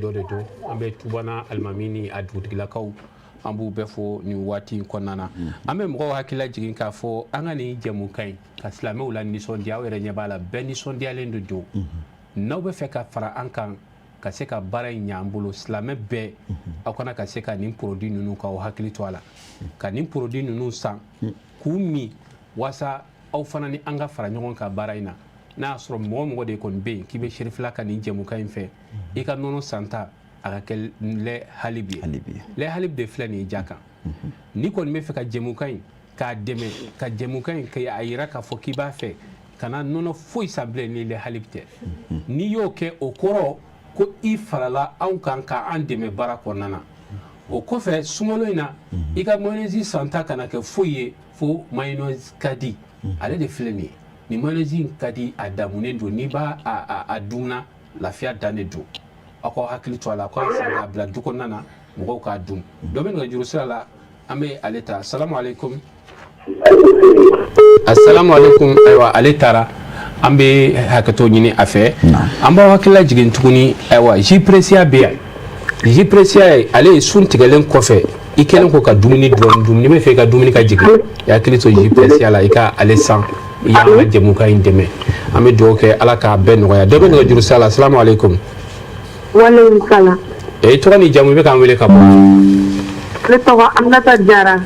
do de do ambe tubana almamini adbutilakaw ambu befo ni wati konana ambe mko hakila jigin ka fo anga ni jemu kai ka slame wala ni sondia were nyabala ben ni sondia lendu do no be fe ka fara ankan ka se ka bara nyambulo slame be akona ka se ka nim produit nunu ka hakili to ala ka nim produit nunu san kumi wasa au fana ni anga fara nyon ka bara ina na soro mo de kon be ki be sherifla ka ni jemu kai fe e ka nono santa aka kel le halibi le halib de flani jaka ni kon me fe ka jemu kai ka deme ka jemu kai ka ayira ka fo ki ba fe kana nono foi sable ni le halibte ni yo ke okoro ko i farala an kan ka an deme bara konana o ko fe sumolo ina i ka monezi santa kana ke foye fo mayonnaise kadi ale de flani ni mayonnaise kadi adamune do ni ba aduna lafia dane do ako hakili to ala ko sanga bla duko nana mo ka dum do men ga juru sala ame aleta assalamu alaikum aywa aletara ambe hakato nyini afe amba wakila jigin tuguni aywa jipresia be jipresia ale sun tigalen kofe ikelen ko ka dumuni dum ni me fe ka dumuni ka jigin ya kilito jipresia la ika ale san ya ma jemu ka indeme ame do ke ala ka ben ya do men ga juru sala assalamu alaikum Walaikum salam. To ni jamu be kan wele ka bo. Le to Amnata Jara.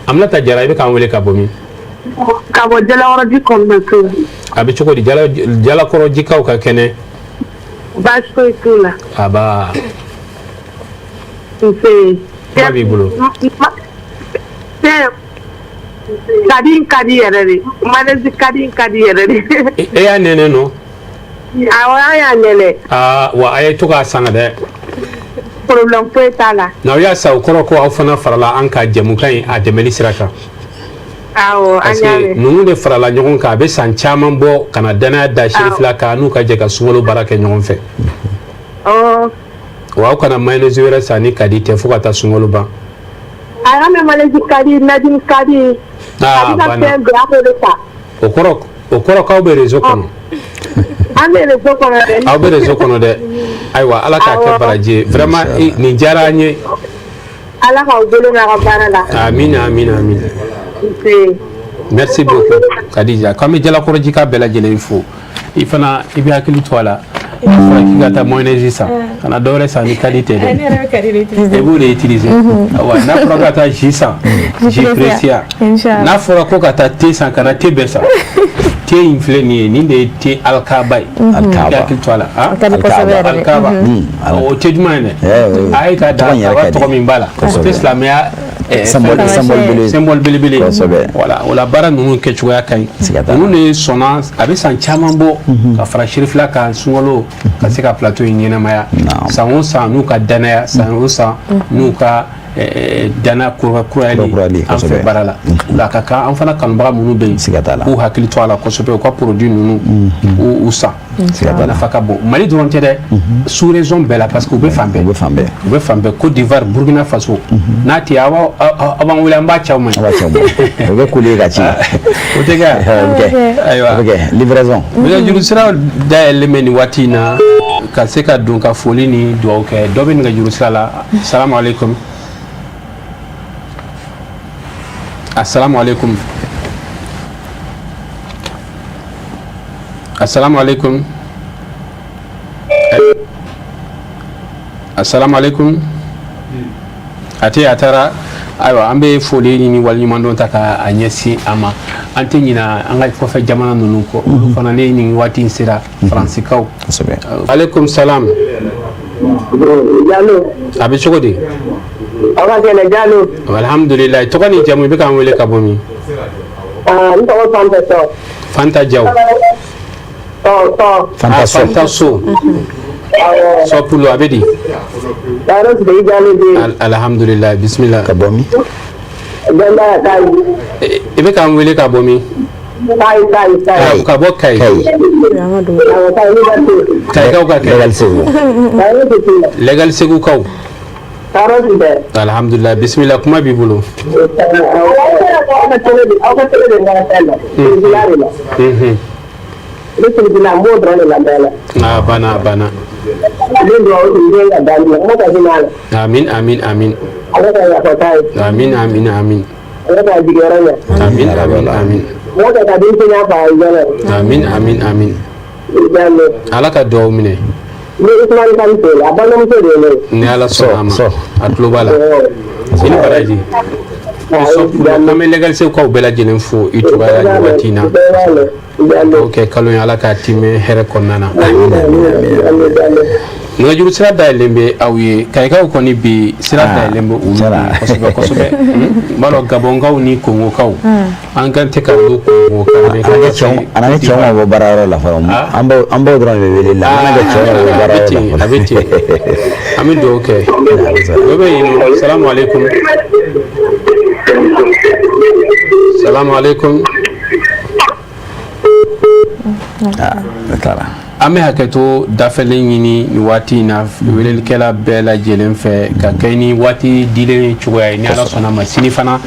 Amnata Jara be kan wele ka bo mi. Ka bo jala woro di ko meto. Abi choko di jala koro di ka ka kene. Basko itula. Aba. Se. Abi bulo. Se. Kadi yere. Manezi kadi yere. E ya nene no. Awaya nele. Wa ay to ka sanga de. Problem ko etala. Na ya sa okoro ko afana farala an ka jemu kan a demeli siraka. Awo anyale. Nunu de farala nyogon ka be san chaman bo kana dana da shirifla ka nu ka je ka sumolo baraka nyogon fe. Oh. Wa kana mayonnaise wera sani kadi te fuka ta sumolo ba. Ara me mayonnaise kadi nadin kadi. Bana. Okoro ka be rezo kono. Abere zokono de aywa ala ka ke baraje vraiment ni jaranye ala ka ubelo na barala amina merci beaucoup Khadija comme jala ko jika bela jele info ifana ibi akili toala ifana kigata mayonnaise sa kana dore sa ni qualité de vous les utiliser wa na progata jisa jipresia na fora ko kata te san kana te besa te infleni ni de te alkaba toala alkaba o te dumane ay ka da to min bala islamia symbole bilibili voilà wala bara nunu ke chuya kai nunu ne sona abi san chamambo ka fara shirifla ka sungolo ka seka plateau nyina maya sanwo sa nu ka danaya sanwo sa nu ka dana kurali an fe barala la kaka an fana kanbaga munu be u hakili to ala ko sobe ko produit nunu u sa sigata la faka bo mali doronte de sous raison bela parce que be fambe Côte d'Ivoire Burkina Faso nati awa aban wala mba chawma be kuli ga ci o tega aywa livraison be juru sira da elemeni watina ka seka donc ka foli ni do ke do be nga juru sira la assalamu alaikum assalamu alaikum assalamu alaikum assalamu alaikum ate atara aywa ambe foli ni wali mando taka anyesi ama ante nyina anga ko fa jamana nunu ko fana ne ni wati sira francikaw alaikum salam Jalo abi chogodi awa tele jalo alhamdulillah to kani jamu be kan wele kabomi nto fanta jaw fanta so so pulo abedi alhamdulillah bismillah kabomi ibe kan wele kabomi kai kabo kai legal segu kaw alhamdulillah bismillah kuma bi bulu bana amin amin amin amin amin amin amin amin amin amin amin amin ala ka duwawu minɛ ni ala sɔnna a ma a tulo b'a la i ni baraji an bɛ légaliser kaw bɛɛ lajɛlen fo i cogoya la waati in na ok kalo in ala k'a timɛ hɛrɛ kɔnɔna na nɛgɛjuru sira dayɛlɛn bɛ aw ye kayikaw kɔni bi sira dayɛlɛn bɛ olu kosɛbɛ kosɛbɛ n b'a dɔn gabɔnkaw ni kongokaw an kan tɛ ka don kongokaw an ka cɛw ma bɔ baarayɔrɔ la fɔlɔ an b'o dɔrɔn de wele la an ka cɛw ma bɔ baarayɔrɔ la a bɛ ten an bɛ dugawu kɛ dɔ bɛ yen nɔ salamu aleykum salamu aleykum an bɛ hakɛto dafɛlen ɲini ni waati in na welelikɛla bɛɛ lajɛlen fɛ ka kɛ ni waati dilen cogoya ye ni ala sɔnna ma sini fana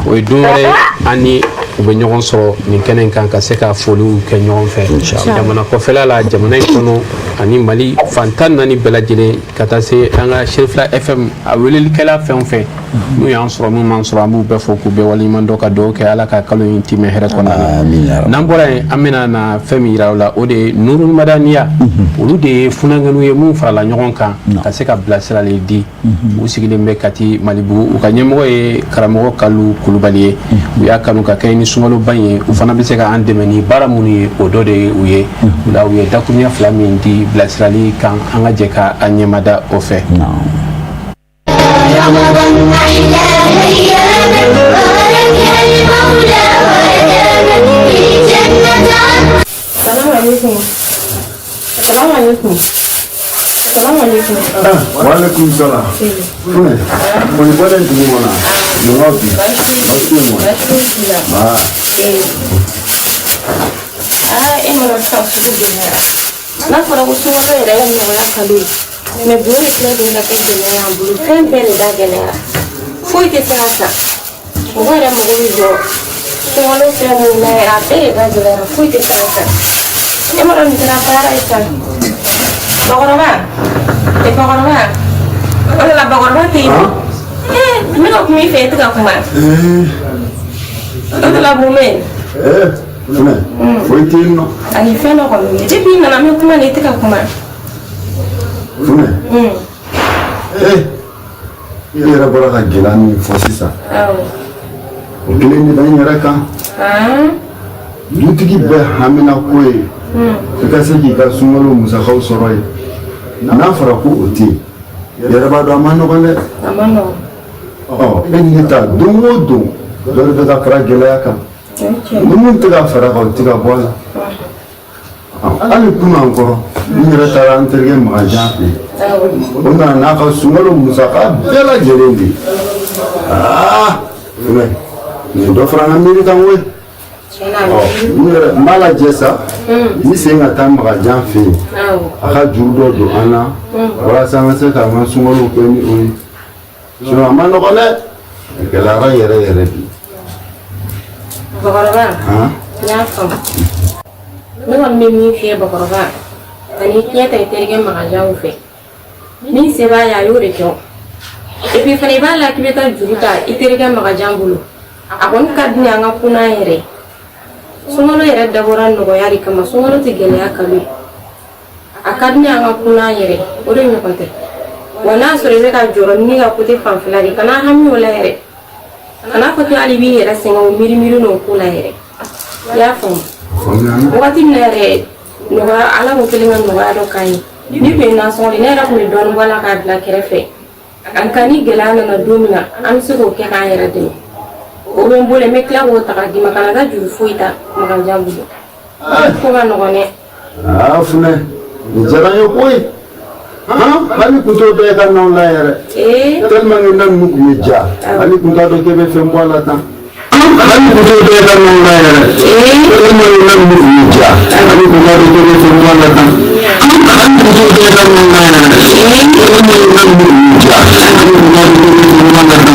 o ye don wɛrɛ an ni u bɛ ɲɔgɔn sɔrɔ nin kɛnɛ in kan ka se ka foliw kɛ ɲɔgɔn fɛ jamana kɔfɛla la jamana in kɔnɔ ani mali fan 14 bɛɛ lajɛlen ka taa se an ka Sherifila FM a welelikɛla fɛn o fɛn n'u y'an sɔrɔ n'u m'an sɔrɔ an b'u bɛɛ fɔ k'u bɛɛ waleɲuman dɔn ka dugawu kɛ ala ka kalo in timɛ hɛrɛ kɔnɔna na n'an bɔra yen an bɛna na fɛn min yira u la o de ye Nurul Madaniya olu de ye funanŋɛniw ye mun farala ɲɔgɔn kan ka se ka bilasirali di u sigilen bɛ Kati Malibugu u ka ɲɛmɔgɔ ye karamɔgɔ Kalu Kulubali ye u y'a kanu ka kɛ ni sunkaloba ye u fana bɛ se ka an dɛmɛ ni baara minnu ye o dɔ de ye u ye o la u ye dakuruɲɛ 2 min di bilasirali kan an ka jɛ ka an ɲɛmada o fɛ Waalaikum salam. Boleh boleh tunggu mana? Mengopi. Oke mo. Ini orang tahu sudah benar. Nak kalau usul apa yang dalam yang kalu. Me boleh kelihatan dengan kerja yang bulu kan beli dah gila. Fui ke terasa. Bukan ada mungkin jo. Semua orang yang mulai apa dah gila. Fui ke terasa. Ini orang yang apa itu? Bakorban. Bakorban. Kalau lah bakorban tu. Mereka kami itu tak kumar. Itu lah bumen. Foi tino. Ani feno kami. Jadi mana kami kumar itu tak kumar. Ini era bora kagilan fosisa. Okey ni dah nyara kan. Lutigi be hamina koe. Kita kita sungguh musakau sorai. Nafra ku uti. Era bada mano kene. Amano. Oh, ini kita dungu dung. Lalu kita pergi kan. Dungu kita kau tiga bola. Ali kuma angkoro. Ini rata antaranya majapi. Bunda nak kau sungguh musaka bela jerendi. Ini dua orang Amerika we. Ini malah jasa. Ini sehingga tamu majan fi. Akak judo do ana. Orang sangat sekarang sungguh kini ui. Cuma mana kone? Kelara yere bi. Bakorban. Ya fam. Dengan mimi fi bakorban. Ani kita terima majan fi. Ni sebaya yure kyo. Epi fane bala kibeta juruta iterika majan bulu. Akon kadnya ngapuna yere. Sungguh yere daboran nogo yari kama sungguh tigele akabi. Akadnya ngapuna yere. Udah nyokante. Wana sore ka joro ni ga puti fanflari kana hammi wala yere. Kana ko to ali bi yere sengo miri no kula yere. Ya fam. Wakati na yere no ala mo kelinga no ado kai. Ni be na so ni ra ko ni don wala ka bla kerefe. An kani gelana na domina am se ko ke ka yere de. O ben bole me kla wo ta di makana ga juru fuita maka jambu. Ko ga no ne. Fune. Jalan yo koi. Hali kuto be kan na la yere. Tellement ngi nan mu meja. Hali kuto do kebe fem wala ta. Hali kuto be kan na la yere. Tellement ngi nan mu meja. Hali kuto do kebe fem wala ta. Hali kuto be kan na la yere. Tellement ngi nan mu meja. Hali kuto do kebe fem wala ta.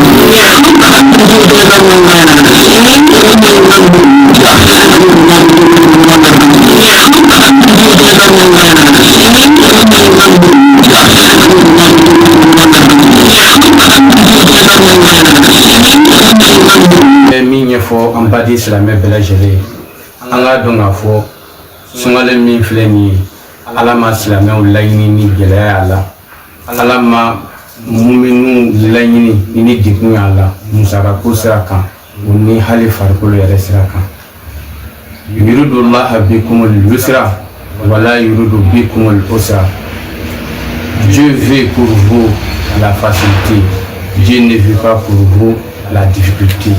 Hali kuto be kan na la yere. Tellement ngi nan mu meja. Hali kuto do kebe fem wala ta. Hali kuto be kan na la yere. Tellement ngi nan mu min ɲɛfɔ an baden silamɛ bɛɛ lajɛlen an k'a dɔn k'a fɔ sunkalo min filɛ nin ye ala ma silamɛw laɲini ni gɛlɛya y'a la ala ma muminu laɲini ni degun y'a la musaka ko sira kan o ni hali farikolo yɛrɛ sira kan yuridu llaha bikumul yusra wala yuridu bikumul usra. Dieu veut pour vous la facilité, Dieu ne veut pas pour vous la difficulté.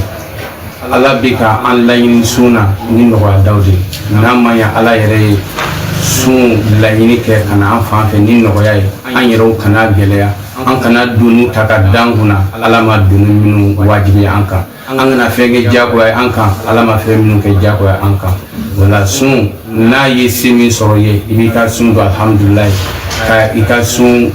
Allah bika an laɲini sunna ni nɔgɔya daw de n'a ma ɲa ala yɛrɛ ye sun laɲini kɛ ka na an fan fɛ ni nɔgɔya ye an yɛrɛw kana gɛlɛya an kana donu ta ka dan kunna ala ma donu minnu wajibi an kan an kana fɛn kɛ jagoya an kan ala ma fɛn minnu kɛ jagoya an kan wala sun n'a ye se min sɔrɔ ye i b'i ka sun don alhamdulilayi ka i ka sun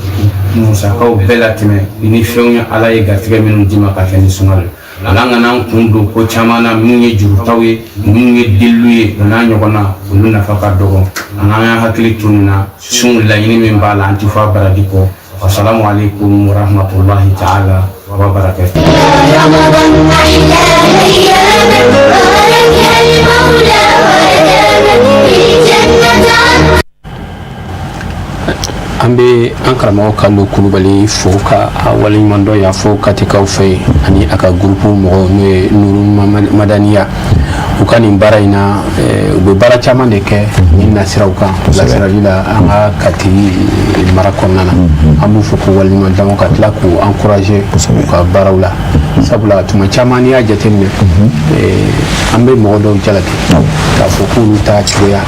musakaw bɛɛ latɛmɛ ni fɛnw ye ala ye garijɛgɛ minnu d'i ma ka kɛ ni sunka ye ala an kana an kun don ko caman na minnu ye jurutaw ye minnu ye delilu ye o n'a ɲɔgɔn na olu nafa ka dɔgɔ an k'an hakili to nin na sun laɲini min b'a la an ti fɔ a baraji kɔ wassalamu alaikum warahmatullahi ta'ala wa barakatuh. an bɛ an karamɔgɔ Kalo Kulubali fo ka waleɲumandɔn y'a fɔ katikaw fɛ ani a ka gurupu mɔgɔ n'o ye Nuru Madaniya u ka nin baara in na u bɛ baara caman de kɛ ni nasiraw kan lasirali la an ka kati mara kɔnɔna na an b'u fɔ ko waleɲumandɔn ka tila k'u encourager u ka baaraw la sabula tuma caman n'i y'a jateminɛ an bɛ mɔgɔ dɔw jalaki k'a fɔ k'olu ta cogoya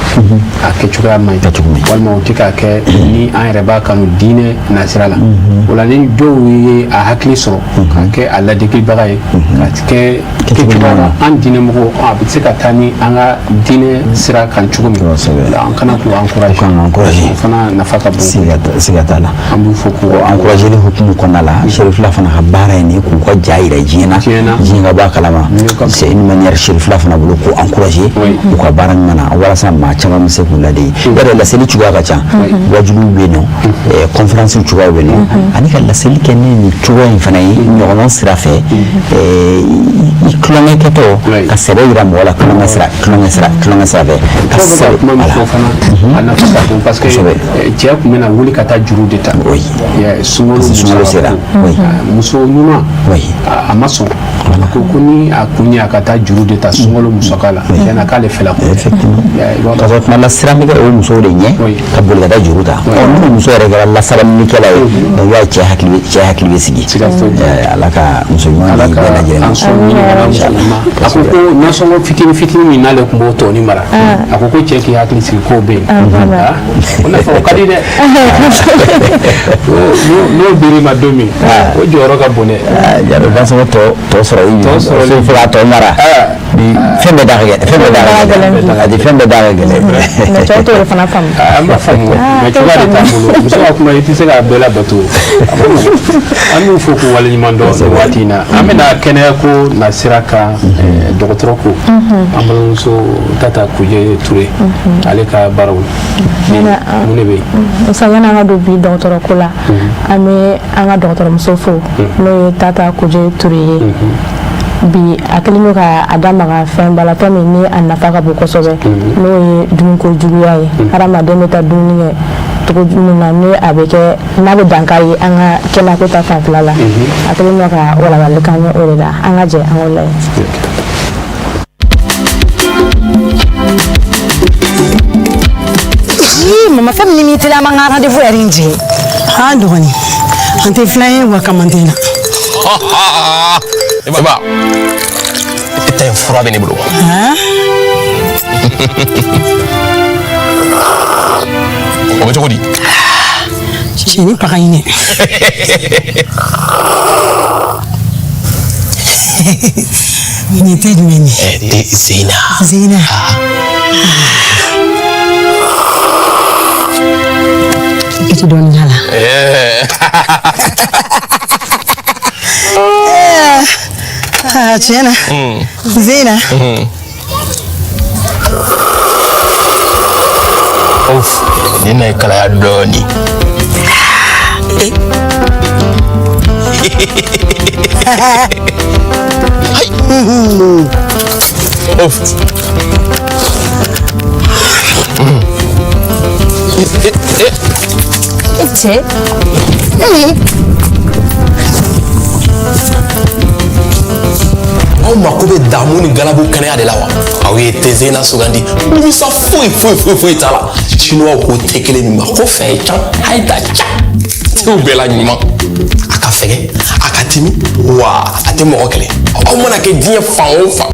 a kɛcogoya man ɲi walima u tɛ k'a kɛ ni an yɛrɛ b'a kanu diinɛ nasira la o la ni dɔw ye a hakili sɔrɔ ka kɛ a ladegebaga ye ka kɛ kɛcogoya la an diinɛmɔgɔ a bɛ se ka taa ni an ka diinɛ sira kan cogo min an kana k'u encourager o fana nafa ka bon siga t'a la an b'u fɔ k'u encourager ni hukumu kɔnɔna la Sherifula fana ka baara ye nin k'u ka ja yira diɲɛ na diɲɛ ka bɔ a kalama c'est une manière Sherifula fana bolo k'u encourager u ka baara ɲuman na walasa maa caman bɛ se k'u ladege yɛrɛ laseli cogoya ka ca wajibiw bɛ yen nɔ conférence cogoyaw bɛ yen nɔ ani ka laseli kɛ ni nin cogoya in fana ye ɲɔgɔnna sira fɛ i tulonkɛkɛtɔ ka sɛbɛ yira mɔgɔ la tulonkɛ sira fɛ ka sɛbɛ kuma min fɔ fana a nafa ka bon parce que cɛ tun bɛna wuli ka taa juru de ta sunkalo sera muso ɲuman a ma sɔn a ko ko ni a kun ye a ka taa juru de ta sunkalo musaka la yan'a k'ale fɛla ko ka sɔrɔ tuma la sira bɛ kɛ o musow de ɲɛ ka boli ka taa juru ta n'o muso yɛrɛ kɛra lasabalilikɛla ye donc y'a cɛ hakili bɛ sigi ala ka muso ɲuman di bɛɛ lajɛlen a ko ko nasɔngɔ fitini min n'ale tun b'o tɔni mara a ko cɛ k'i hakili sigi k'o bɛ yen o nafa o ka di dɛ n'o dir'i ma don min o jɔyɔrɔ ka bon dɛ jaabi nasɔngɔ tɔ sɔrɔ i fo k'a tɔ mara fɛn bɛɛ da ka gɛlɛn a di fɛn bɛɛ da ka gɛlɛn mais cɛw t'o fana faamu an b'a faamu mais cogoya de t'a bolo muso ka kuma i tɛ se k'a bɛɛ labato an y'u fɔ k'u waleɲumandɔn nin waati in na an bɛna kɛnɛya ko nasira kan dɔgɔtɔrɔ ko an balimamuso Tata Kuje Ture ale ka baaraw mun de bɛ yen sisan yan'an ka don bi dɔgɔtɔrɔ ko la an bɛ an ka dɔgɔtɔrɔmuso fo n'o ye Tata Kuje Ture ye bi a kɛlen don ka a da maga fɛn balatɔ min ni a nafa ka bon kosɛbɛ n'o ye dumuniko juguya ye hadamaden bɛ taa dumuni kɛ cogo min na ni a bɛ kɛ n'a bɛ dankari an ka kɛnɛyako ta fanfɛla la a kɛlen don ka walawali k'an ye o de la an ka jɛ an k'o lajɛ. Mama fɛn min ni teliya man ka rendez-vous yɛrɛ in jigin dɔgɔnin an tɛ filan ye wa kaman tɛ na Eba, e ta ye fura bɛ ne bolo. O bɛ cogo di? Cɛni paga ɲinɛ. Nin tɛ jumɛn ye? Zeyina. Zeyina. I tɛ dɔɔnin k'a la. tiɲɛ na Zeyina. ne na ye kalaya dɔɔnin. Cɛ aw mako bɛ damu ni galabu kɛnɛya de la wa aw ye tezena sugandi misa foyi t'a la chinois ko tɛ kelen min ma ko fɛn ye can a ye da ca tew bɛɛ la ɲuman a ka fɛgɛ a ka timi wa a tɛ mɔgɔ kɛlɛ aw mana kɛ diɲɛ fan o fan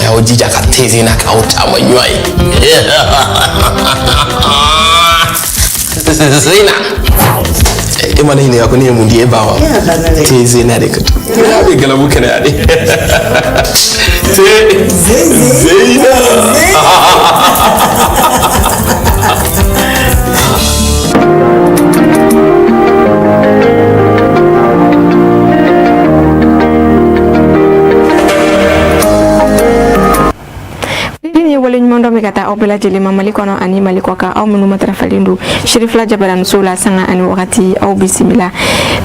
a y'aw jija ka tezena k'aw caman ɲuman ye Zena e ma ne ɲininka ko ne ye mun di e ba wa te Zena de ka to a bɛ galabu kɛnɛya de Zena wale ɲuman dɔ bɛ ka taa aw bɛɛ lajɛlen ma Mali kɔnɔ ani Mali kɔ kan aw minnu matarafalen don Sherifula Jabaramuso la sanga ani wagati aw bisimila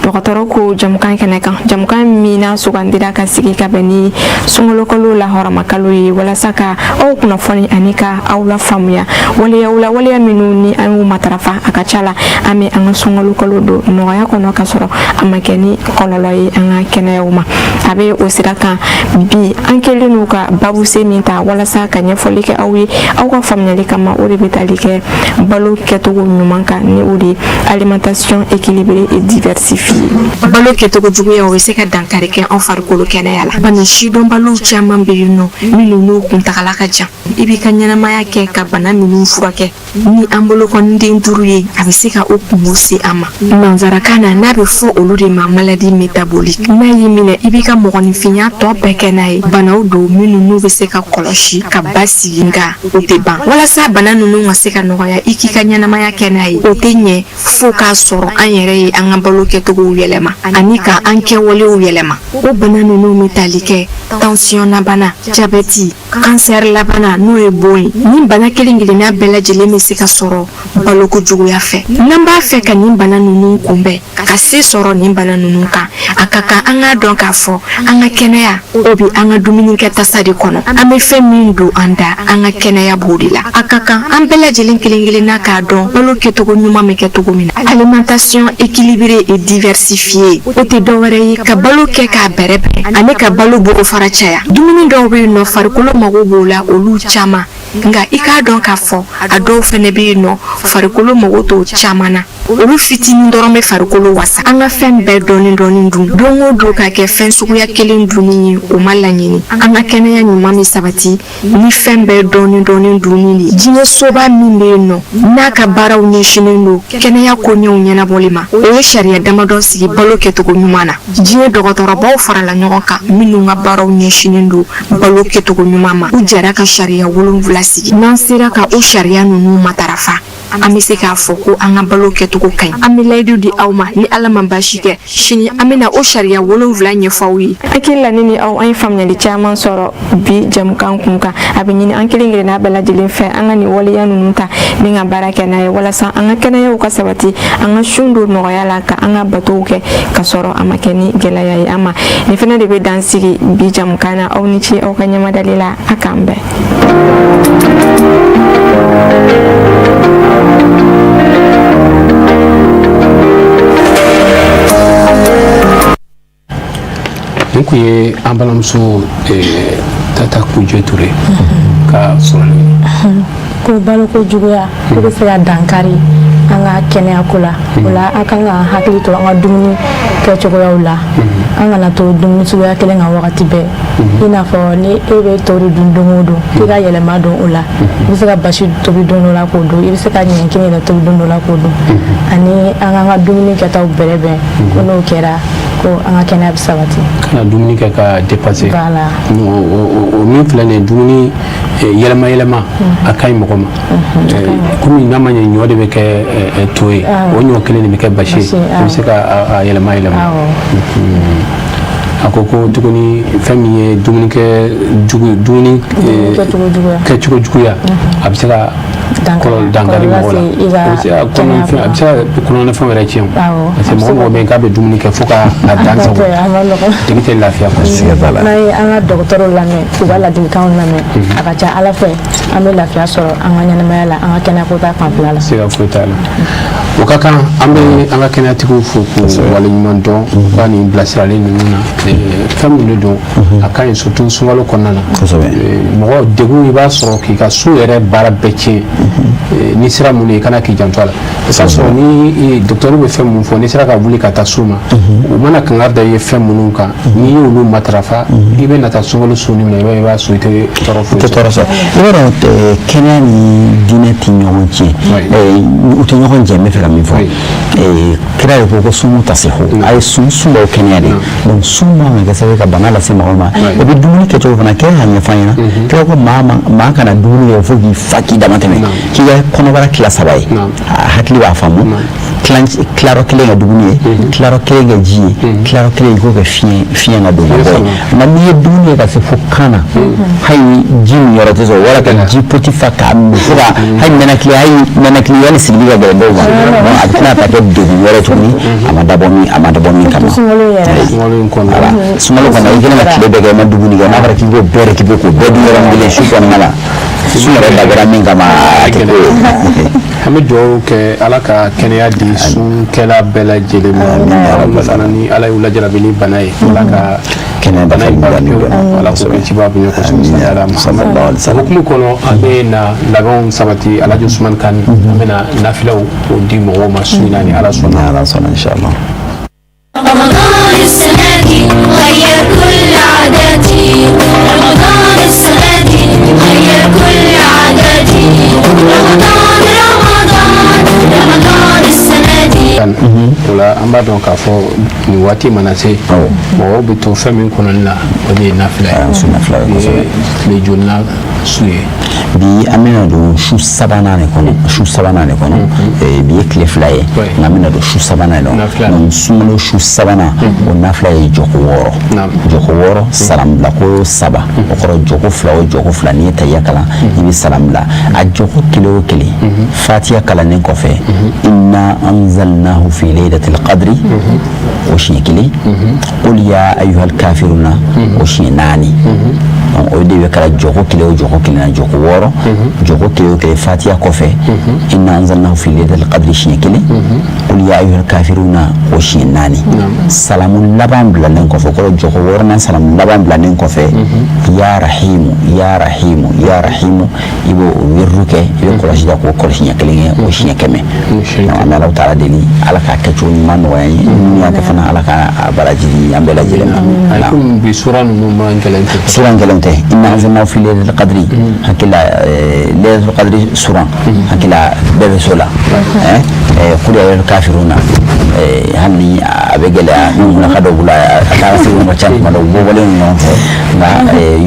dɔgɔtɔrɔ ko jamukan kɛnɛ kan jamukan min na sugandira ka sigi ka bɛn ni sunkalo la hɔrɔmakalo ye walasa ka aw kunnafoni ani ka aw la faamuya waleya minnu ni an y'u matarafa a ka ca la an bɛ an ka sunkalo don nɔgɔya kɔnɔ ka sɔrɔ a ma kɛ ni kɔlɔlɔ ye an ka kɛnɛyaw ma a bɛ o sira kan bi an kɛlen n'u ka babu se min ta walasa ka ɲɛfɔli kɛ aw ye aw ka faamuyali kama o de bɛ tali kɛ balo kɛcogo ɲuman kan ni o de alimentation équilibrée et diversifiée balo kɛcogo juguya o bɛ se ka dankari kɛ an farikolo kɛnɛya la bana sidɔnbaliw caman bɛ yen nɔ minnu n'u kuntagala ka jan i b'i ka ɲɛnamaya kɛ ka bana ninnu furakɛ ni an bolo kɔni den duuru ye a bɛ se ka o kungo se an ma nanzarakan na n'a bɛ fɔ olu de ma maladie métabolique n'a y'i minɛ i b'i ka mɔgɔninfinya tɔ bɛɛ kɛ n'a ye banaw don minnu n'u bɛ se ka kɔlɔsi ka basigi nka o tɛ ban walasa bana ninnu ka se ka nɔgɔya i k'i ka ɲɛnamaya kɛ n'a ye o tɛ ɲɛ fo k'a sɔrɔ an yɛrɛ ye an ka balo kɛcogow yɛlɛma ani ka an kɛwalew yɛlɛma o bana ninnu bɛ tali kɛ tension na bana diabète cancer la bana n'o ye bon ye nin bana kelen-kelenna bɛɛ lajɛlen bɛ se ka sɔrɔ baloko juguya fɛ n'an b'a fɛ ka nin bana ninnu kunbɛn ka se sɔrɔ nin bana ninnu kan a ka kan an k'a dɔn k'a fɔ an ka kɛnɛya o bi an ka dumuni kɛ tasa de kɔnɔ an bɛ fɛn min don an da an ka kɛnɛya b'o de la a ka kan an bɛɛ lajɛlen kelen-kelenna k'a dɔn balo kɛcogo ɲuman bɛ kɛ cogo min na alimentation équilibrée et diversifiée o tɛ dɔwɛrɛ ye ka balo kɛ k'a bɛrɛbɛn ani ka balo bɔgɔ fara caya dumuni dɔw bɛ yen nɔ farikolo mago b'o la olu caman nka i k'a dɔn k'a fɔ a dɔw fɛnɛ bɛ yen nɔ farikolo mago t'o caman na olu fitinin dɔrɔn bɛ farikolo wasa an ka fɛn bɛɛ dɔɔnin dun don o don ka kɛ fɛn suguya kelen dunni ye o ma laɲini an ka kɛnɛya ɲuman bɛ sabati ni fɛn bɛɛ dɔɔnin dunni de diɲɛ soba min bɛ yen nɔ n'a ka baaraw ɲɛsinnen don kɛnɛya koɲɛw ɲɛnabɔli ma o ye sariya damadɔ sigi balo kɛcogo ɲuman na diɲɛ dɔgɔtɔrɔbaw farala ɲɔgɔn kan minnu ka baaraw ɲɛsinnen don balo kɛcogo ɲuman ma u jara ka sariya 7 sigi n'an sera ka o sariya ninnu matarafa an bɛ se k'a fɔ ko an ka balo kɛcogo ka ɲi an bɛ layidu di aw ma ni ala ma baasi kɛ sini an bɛna o sariya 7 ɲɛfɔ aw ye hakili la ne ni aw an ye faamuyali caman sɔrɔ bi jamukan kun kan a bɛ ɲini an kelen-kelenna bɛɛ lajɛlen fɛ an ka nin waleya ninnu ta ni ka baara kɛ n'a ye walasa an ka kɛnɛyaw ka sabati an ka sun don nɔgɔya la ka an ka batow kɛ ka sɔrɔ a ma kɛ ni gɛlɛya ye an ma nin fana de bɛ dan sigi bi jamukan na aw ni ce aw ka ɲɛmadali la a k'an bɛn. nin kun ye an balimamuso Tata Kujɛ Ture ka sɔrɔli ko baloko juguya o bɛ se ka dankari an ka kɛnɛya ko la o la an kan ka hakili to an ka dumuni kɛcogoyaw la an kana to dumuni suguya kelen kan wagati bɛɛ i n'a fɔ ni e bɛ to de dun don o don i ka yɛlɛma don o la i bɛ se ka basi tobi don dɔ la k'o dun i bɛ se ka ɲɛnkini yɛrɛ tobi don dɔ la k'o dun ani an k'an ka dumuni kɛtaw bɛrɛbɛn ko n'o kɛra ko an ka kɛnɛya bɛ sabati kana dumuni kɛ ka dépasser voilà o min filɛ nin ye dumuni yɛlɛma a ka ɲi mɔgɔ ma komi n'a ma ɲɛ ɲɔ de bɛ kɛ to ye o ɲɔ kelen de bɛ kɛ basi ye i bɛ se ka a yɛlɛma a ko tuguni fɛn min ye dumuni kɛcogo juguya a bɛ se ka dankari mɔgɔ la a bɛ se ka kɔnɔna fɛn wɛrɛ tiɲɛ parce que mɔgɔ bɛ yen k'a bɛ dumuni kɛ fo ka a dan sago tigi tɛ lafiya kosɛbɛ. n'a ye an ka dɔgɔtɔrɔw lamɛn k'u ka ladilikanw lamɛn a ka ca ala fɛ an bɛ lafiya sɔrɔ an ka ɲɛnamaya la an ka kɛnɛyako ta fanfɛla la. siga foyi t'a la o ka kan an bɛ an ka kɛnɛyatigiw fo k'u waleɲuman dɔn ka nin bilasirali ninnu na fɛn min de don a ka ɲi surtout sunkalo kɔnɔna na mɔgɔ degun i b'a sɔrɔ k'i ka so yɛrɛ baara bɛɛ tiɲɛ ni sira mun ye i kana k'i janto a la i b'a sɔrɔ ni dɔgɔtɔrɔ bɛ fɛn mun fɔ n'i sera ka wuli ka taa so ma u mana kangari da i ye fɛn minnu kan n'i y'olu matarafa i bɛ na taa sunkalo su ni minɛ i b'a so i tɛ tɔɔrɔ foyi sɔrɔ. i b'a dɔn kɛnɛya ni diinɛ tɛ ɲɔgɔn tiɲɛ u tɛ ɲɔgɔn jɛ n bɛ fɛ ka min fɔ kira de ko sun ta se ho a ye sun dɔw kɛnɛya de donc sun man ka kɛ sababu ka bana lase mɔgɔ ma i bɛ dumuni kɛcogo fana kɛ ka ɲɛfɔ an ɲɛna kira ko maa kana dumuni kɛ fo k'i fa k'i dama tɛmɛ k'i ka kɔnɔbara tila 3 ye hakili b'a faamu tilayɔrɔ kelen ka dumuni ye tilayɔrɔ kelen kɛ ji ye tilayɔrɔ kelen i k'o kɛ fiɲɛ ka don mɔgɔ ye nka n'i ye dumuni ye ka se fo kan na hali ji min yɔrɔ tɛ sɔrɔ wala ka ji poti fa k'a min fo ka hali nɛnɛkili yanni sigili ka gɛlɛn dɔw ma a bɛ tila ka kɛ degun wɛrɛ tuguni a ma dabɔ min kama sunkalo kɔnɔ i kɛlen ka tile bɛɛ kɛ i ma dumuni kɛ n'a fɔra k'i b'o bɛɛ récupérer k'o bɛɛ dun yɔrɔ kelen su kɔnɔna la sun yɛrɛ dabɔra min kama a tɛ ko ye. an bɛ dugawu kɛ ala ka kɛnɛya di sunkɛla bɛɛ lajɛlen ma ni ala y'u lajarabi ni bana ye ala ka kɛnɛya bana in ban pewu ala k'o kɛ ciba bonya kosɛbɛ o hukumu kɔnɔ an bɛ na labɛnw sabati Alhaji Usumani Kani an bɛ na nafilaw di mɔgɔw ma su in na ni ala sɔnna inchallah. رمضان السنة دي غير كل عاداتي رمضان السنة دي غير كل عاداتي رمضان السنة دي o la an b'a dɔn k'a fɔ nin waati mana se mɔgɔw bɛ to fɛn min kɔnɔni na o de ye nafila ye tile jolina su ye bi an bɛna don su sabanan de kɔnɔ bi ye tile 2 ye nka an bɛna don su sabanan de kɔnɔ donc sunkalo su sabanan o nafila ye jɔko 6 salam bila ko 7 o kɔrɔ jɔko 2 o jɔko 2 n'i ye tahiyya kalan i bɛ salam bila a jɔko kelen o kelen fatiha kalannen kɔfɛ inna anzalnahu fi laylatil qadri o siɲɛ 1 qul ya ayyuhal kafiruna o siɲɛ 4 o de bɛ kɛra jɔko kelen o jɔko kelen na jɔko 6 jɔko kelen o kelen fatiha kɔfɛ inna anzalnahu fi laylatil qadri siɲɛ 1 qul ya ayyuhal kafiruna o siɲɛ 4 salamu laban bilalen kɔfɛ kɔrɔ jɔko 6 nan salamu laban bilalen kɔfɛ ya rahimu ya rahimu ya rahimu i b'o wirru kɛ i bɛ kɔlɔsi da k'o kɔlɔsi ɲɛ 1 kɛ o siɲɛ 100 an bɛ Alahu taala deli ala k'a kɛcogo ɲuman nɔgɔya ye ni y'a kɛ fana ala k'a baraji di an bɛɛ lajɛlen ma bi sura ninnu man gɛlɛn tɛ sura gɛlɛn tɛ inna anzalnahu fi laylatil qadri hakila laylatul qadri sura hakila bɛɛ bɛ so la qul ya ayyuhal kafiruna hali a bɛ gɛlɛya ni mulaka dɔ bolo a taara se yɔrɔ caman kuma dɔ bɔbɔlen ɲɔgɔn fɛ nka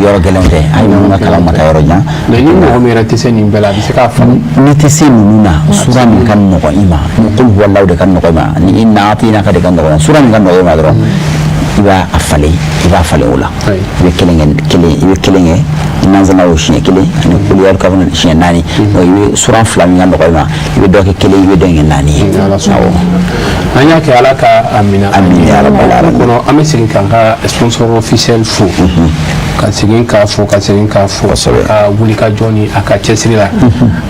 yɔrɔ gɛlɛn tɛ hali minnu ka kalan ma taa yɔrɔ jan ni mɔgɔ min yɛrɛ tɛ se nin bɛɛ la a bɛ se k'a faamu n'i tɛ se ninnu na sura min ka nɔgɔn i ma qul huwallahu de ka nɔgɔn i ma ni inna a'tainaka de ka nɔgɔn sura min ka nɔgɔn i ma dɔrɔn i b'a falen o la i bɛ kelen kɛ nanzana o siɲɛ 1 ani qul ya ayyuhal kafirun siɲɛ 4 i bɛ sura 2 min ka nɔgɔn i ma i bɛ dɔ kɛ 1 i bɛ dɔ kɛ 4 ye an y'a kɛ ala ka amina ya rabbal alamin kɔnɔ an bɛ segin k'an ka sponsor officiel fo ka segin k'a fɔ ka wuli ka jɔ ni a ka cɛsiri la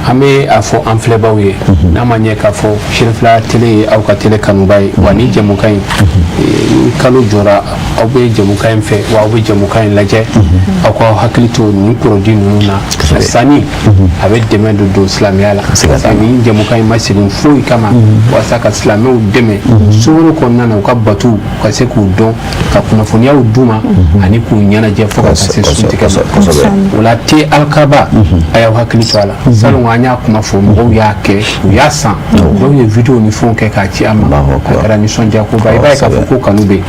an bɛ a fɔ an filɛbaw ye n'a ma ɲɛ k'a fɔ Sherifila tele ye aw ka tele kanuba ye wa ni jɛmukan in kalo jɔra aw bɛ jɛmukan in fɛ wa aw bɛ jɛmukan in lajɛ aw ka hakili to nin produit ninnu na sanni a bɛ dɛmɛ don silamɛya la ni jɛmukan in ma segin foyi kama walasa ka silamɛw dɛmɛ sunkalo kɔnɔna na u ka batu ka se k'u dɔn ka kunnafoniyaw d'u ma ani k'u ɲɛnajɛ fo ka se suntigɛ ma o la te alikaba a y'aw hakili to a la salon an y'a kuma fɔ mɔgɔw y'a kɛ u y'a san dɔw ye video ni fɛnw kɛ k'a ci an ma a kɛra nisɔndiya ko ba i b'a ye k'a fɔ ko kanu bɛ yen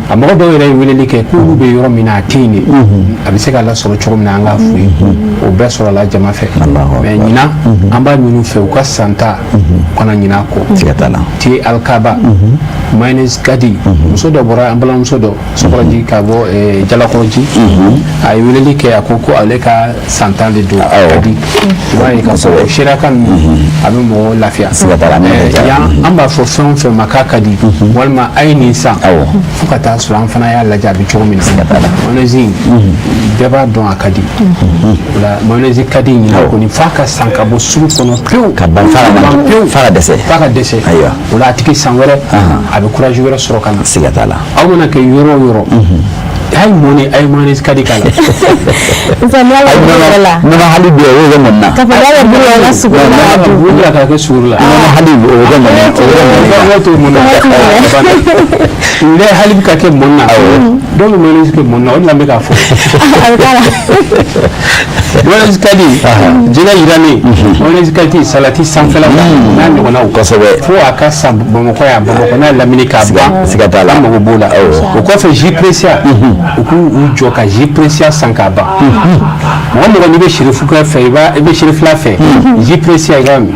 a mɔgɔ dɔw yɛrɛ ye weleli kɛ k'olu bɛ yɔrɔ min na a tɛ yen de a bɛ se ka lasɔrɔ cogo min na an k'a f'u ye o bɛɛ sɔrɔla jama fɛ mais ɲinan an b'a ɲini u fɛ u ka san ta u kana ɲinɛ a kɔ te alikaba mayonnaise kadi muso dɔ bɔra an balimamuso dɔ sokɔrɔji ka bɔ jalakɔrɔji a ye weleli kɛ a ko ale ka san 10 de don kadi i b'a ye k'a fɔ siraka ninnu a bɛ mɔgɔw lafiya yan an b'a fɔ fɛn o fɛn ma k'a ka di walima a ye nin san fo ka taa sɔrɔ an fana y'a lajɛ a bɛ cogo min na mayonnaise bɛɛ b'a dɔn a ka di o la mayonnaise ka di ɲinan kɔni f'a ka san ka bɔ sugu kɔnɔ pewu ka ban pewu f'a ka dɛsɛ o la a tigi san wɛrɛ a bɛ courage wɛrɛ sɔrɔ ka na siga t'a la aw mana kɛ yɔrɔ o yɔrɔ hay moni ay mayonnaise kadi kala nana hali bi o ga monna ka fara ya buru la sugur la buru la ka sugur la nana hali bi o ga monna o ga to monna ile hali bi ka ke monna donc mayonnaise ke monna on la me ka fo mayonnaise kadi jina irani mayonnaise kadi salati sanfala na ni wona ko sobe fo aka sa bomo ko ya bomo ko na lamini ka ba siga tala mo bola o ko fe ji precia u jɔ ka ji precia san ka ban mɔgɔ mɔgɔ n'i bɛ sirifu kɛ fɛ i bɛ sirifila fɛ ji precia i ka min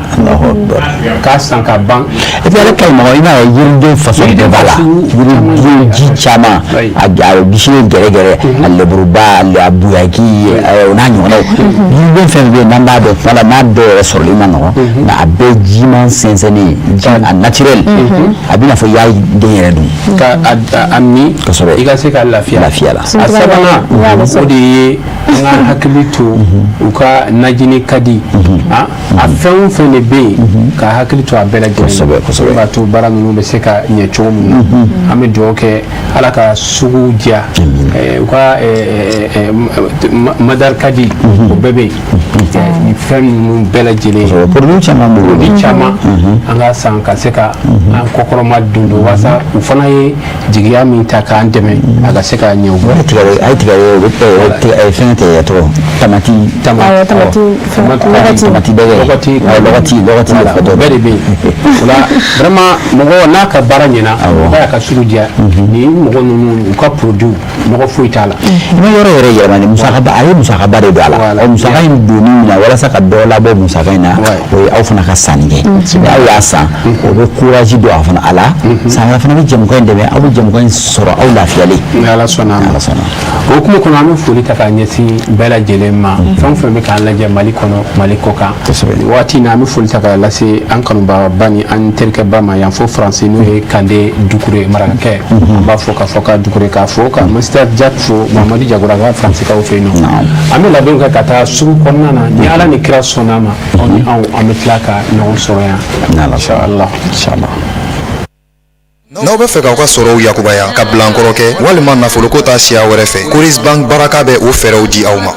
k'a san ka ban et puis ale ka ɲi mɔgɔ i b'a ye yiriden façon bɛɛ b'a la yiriden ji caman a bisi gɛrɛgɛrɛ a leburuba a buyaki o n'a ɲɔgɔnnaw yiriden fɛn bɛ yen n'an b'a dɔn wala n'a dɔw yɛrɛ sɔrɔli ma nɔgɔn nka a bɛɛ jiman sɛnsɛnnen ji a naturel a bɛ n'a fɔ i y'a den yɛrɛ dun ka a min kosɛbɛ i ka se ka lafiya la a sabanan o de ye an ka hakili to u ka najini ka di a fɛn o fɛn de bɛ yen ka hakili to a bɛɛ lajɛlen kosɛbɛ b'a to baara ninnu bɛ se ka ɲɛ cogo min na an bɛ dugawu kɛ ala ka sugu diya u ka madar kadi o bɛɛ bɛ yen ni fɛn ninnu bɛɛ lajɛlen produit caman an ka san ka se ka an kɔkɔrɔma don walasa u fana ye jigiya min ta k'an dɛmɛ a ka se ka ɲɛ u bɔ ay tigare fɛn tɛ ya tɔgɔ tamati lɔgɔti bɛɛ de bɛ yen o la vraiment mɔgɔ n'a ka baara ɲɛna a y'a ka sugu diya ni mɔgɔ ninnu u ka produit mɔgɔ foyi t'a la i bɛ yɔrɔ yɛrɛ yɛlɛma ni musakaba a ye musakaba de don a la o musaka in donni min na walasa ka dɔ labɔ musaka in na o ye aw fana ka sanni kɛ ni aw y'a san o bɛ courage don a fana a la san wɛrɛ fana bɛ jɛmukan in dɛmɛ aw bɛ jɛmukan in sɔrɔ aw lafiyalen ni ala sɔnna o hukumu kɔnɔ an bɛ foli ta k'a ɲɛsin bɛɛ lajɛlen ma fɛn o fɛn bɛ k'an lajɛ mali kɔnɔ mali kɔ kan waati in na an bɛ foli ta k'a lase an kanubaba ni an terikɛ ba ma yan fo faransi n'o ye kande dukure marakakɛ an b'a fɔ k'a fɔ ka dukure k'a fɔ ka Mr Jack fo Mamadi Jagora ka faransikaw fɛ yen nɔ an bɛ labɛn kɛ ka taa sugu kɔnɔna na ni ala ni kira sɔnna ma aw ni anw an bɛ tila ka ɲɔgɔn sɔrɔ yan inshallah n'aw bɛ fɛ k'aw ka sɔrɔw yakubaya ka bila an kɔrɔ kɛ walima nafoloko ta siya wɛrɛ fɛ Coris Bank baraka bɛ o fɛɛrɛw di aw ma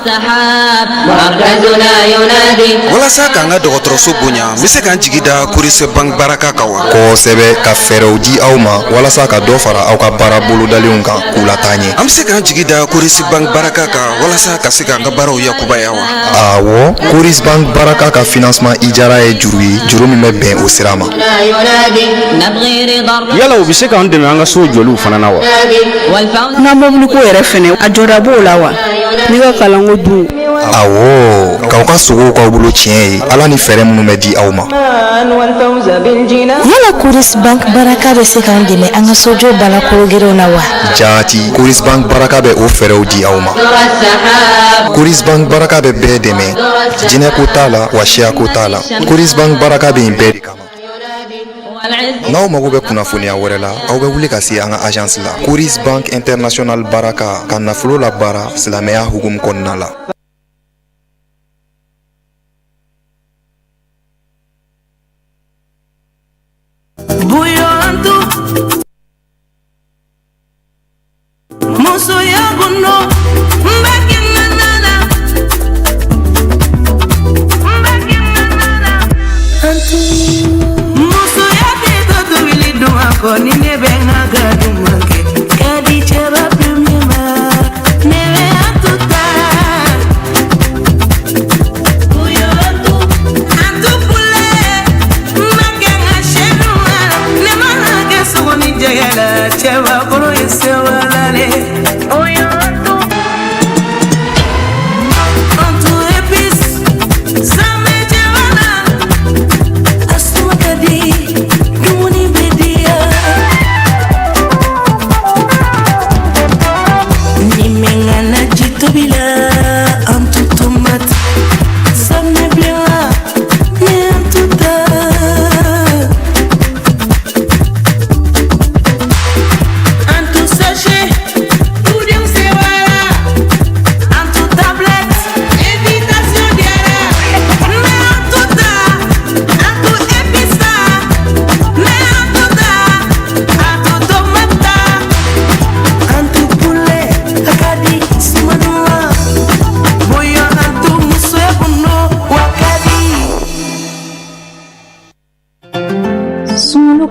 walasa k'an ka dɔgɔtɔrɔso bonya n bɛ se k'an jigi da Coris Bank baraka kan wa kosɛbɛ ka fɛɛrɛw di aw ma walasa ka dɔ fara aw ka baara bolodalenw kan k'u lataa ɲɛ an bɛ se k'an jigi da Coris Bank baraka kan walasa ka se k'an ka baaraw yakubaya wa awɔ Coris Bank baraka ka financement i diyara ye juru ye juru min bɛ bɛn o sira ma yala u bɛ se k'an dɛmɛ an ka so jɔliw fana na wa na mobili ko yɛrɛ fɛnɛ a jɔda b'o la wa n'i ka kalanko dun awɔ k'aw ka sogow k'aw bolo tiɲɛ ye ala ni fɛɛrɛ minnu bɛ di aw ma yala Coris Bank baraka bɛ se k'an dɛmɛ an ka sojɔ balakolo gɛrɛw na wa jaati Coris Bank baraka bɛ o fɛɛrɛw di aw ma Coris Bank baraka bɛ bɛɛ dɛmɛ jinɛ ko t'a la wa siya ko t'a la Coris Bank baraka bɛ yen bɛɛ de kama n'aw mago bɛ kunnafoniya wɛrɛ la aw bɛ wuli ka se an ka agence la Coris Bank International baraka ka nafolo la baara silamɛya hukumu kɔnɔna la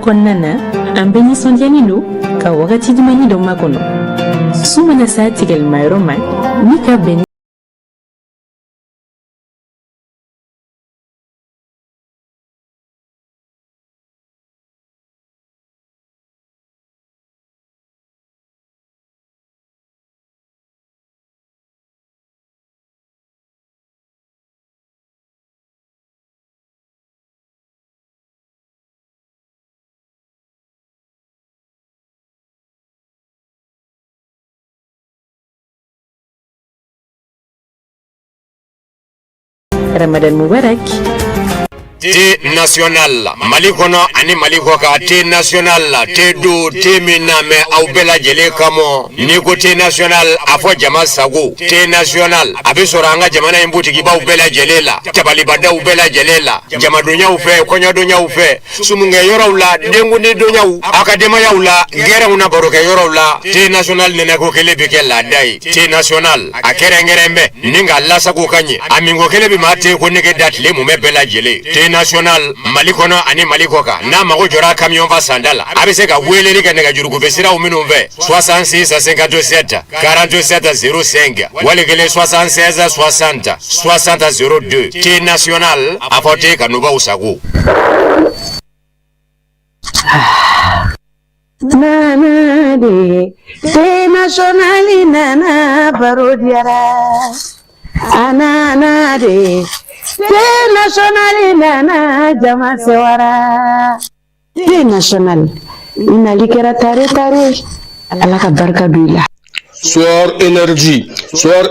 kɔnɔna na an bɛ nisɔndiyalen don ka wagati dumani dɔ makɔnɔ su mana se a tigɛlimayɔrɔ ma ni ka bɛn ni Ramadan Mubarak. Te national Mali kono ani Mali koka te national te do te miname au bela jele kamo ni ko te national afo jama sago te national abisora anga jamana imbuti kiba ubela jelela tabali bada ubela jelela jama dunya ufe konya dunya ufe sumunge yora ula dengu ni dunya u akadema ya ula ngere una baroke yora ula te national nena ko kele beke la dai te national akere ngerembe ninga la sago kanye amingo kele bi mate ko nege dat le mu mebela jele te national Mali kono ani Mali koka na mago jora camion va sandala abise ka wele ni ka nega jurugo besira o minu ve 66 57 47 05 wale kele 76 60 60 02 te national afote kanuba usago nana de te national nana parodiara anana de te national nana jama sewara te national inalikera tare ala ka barka duila Soir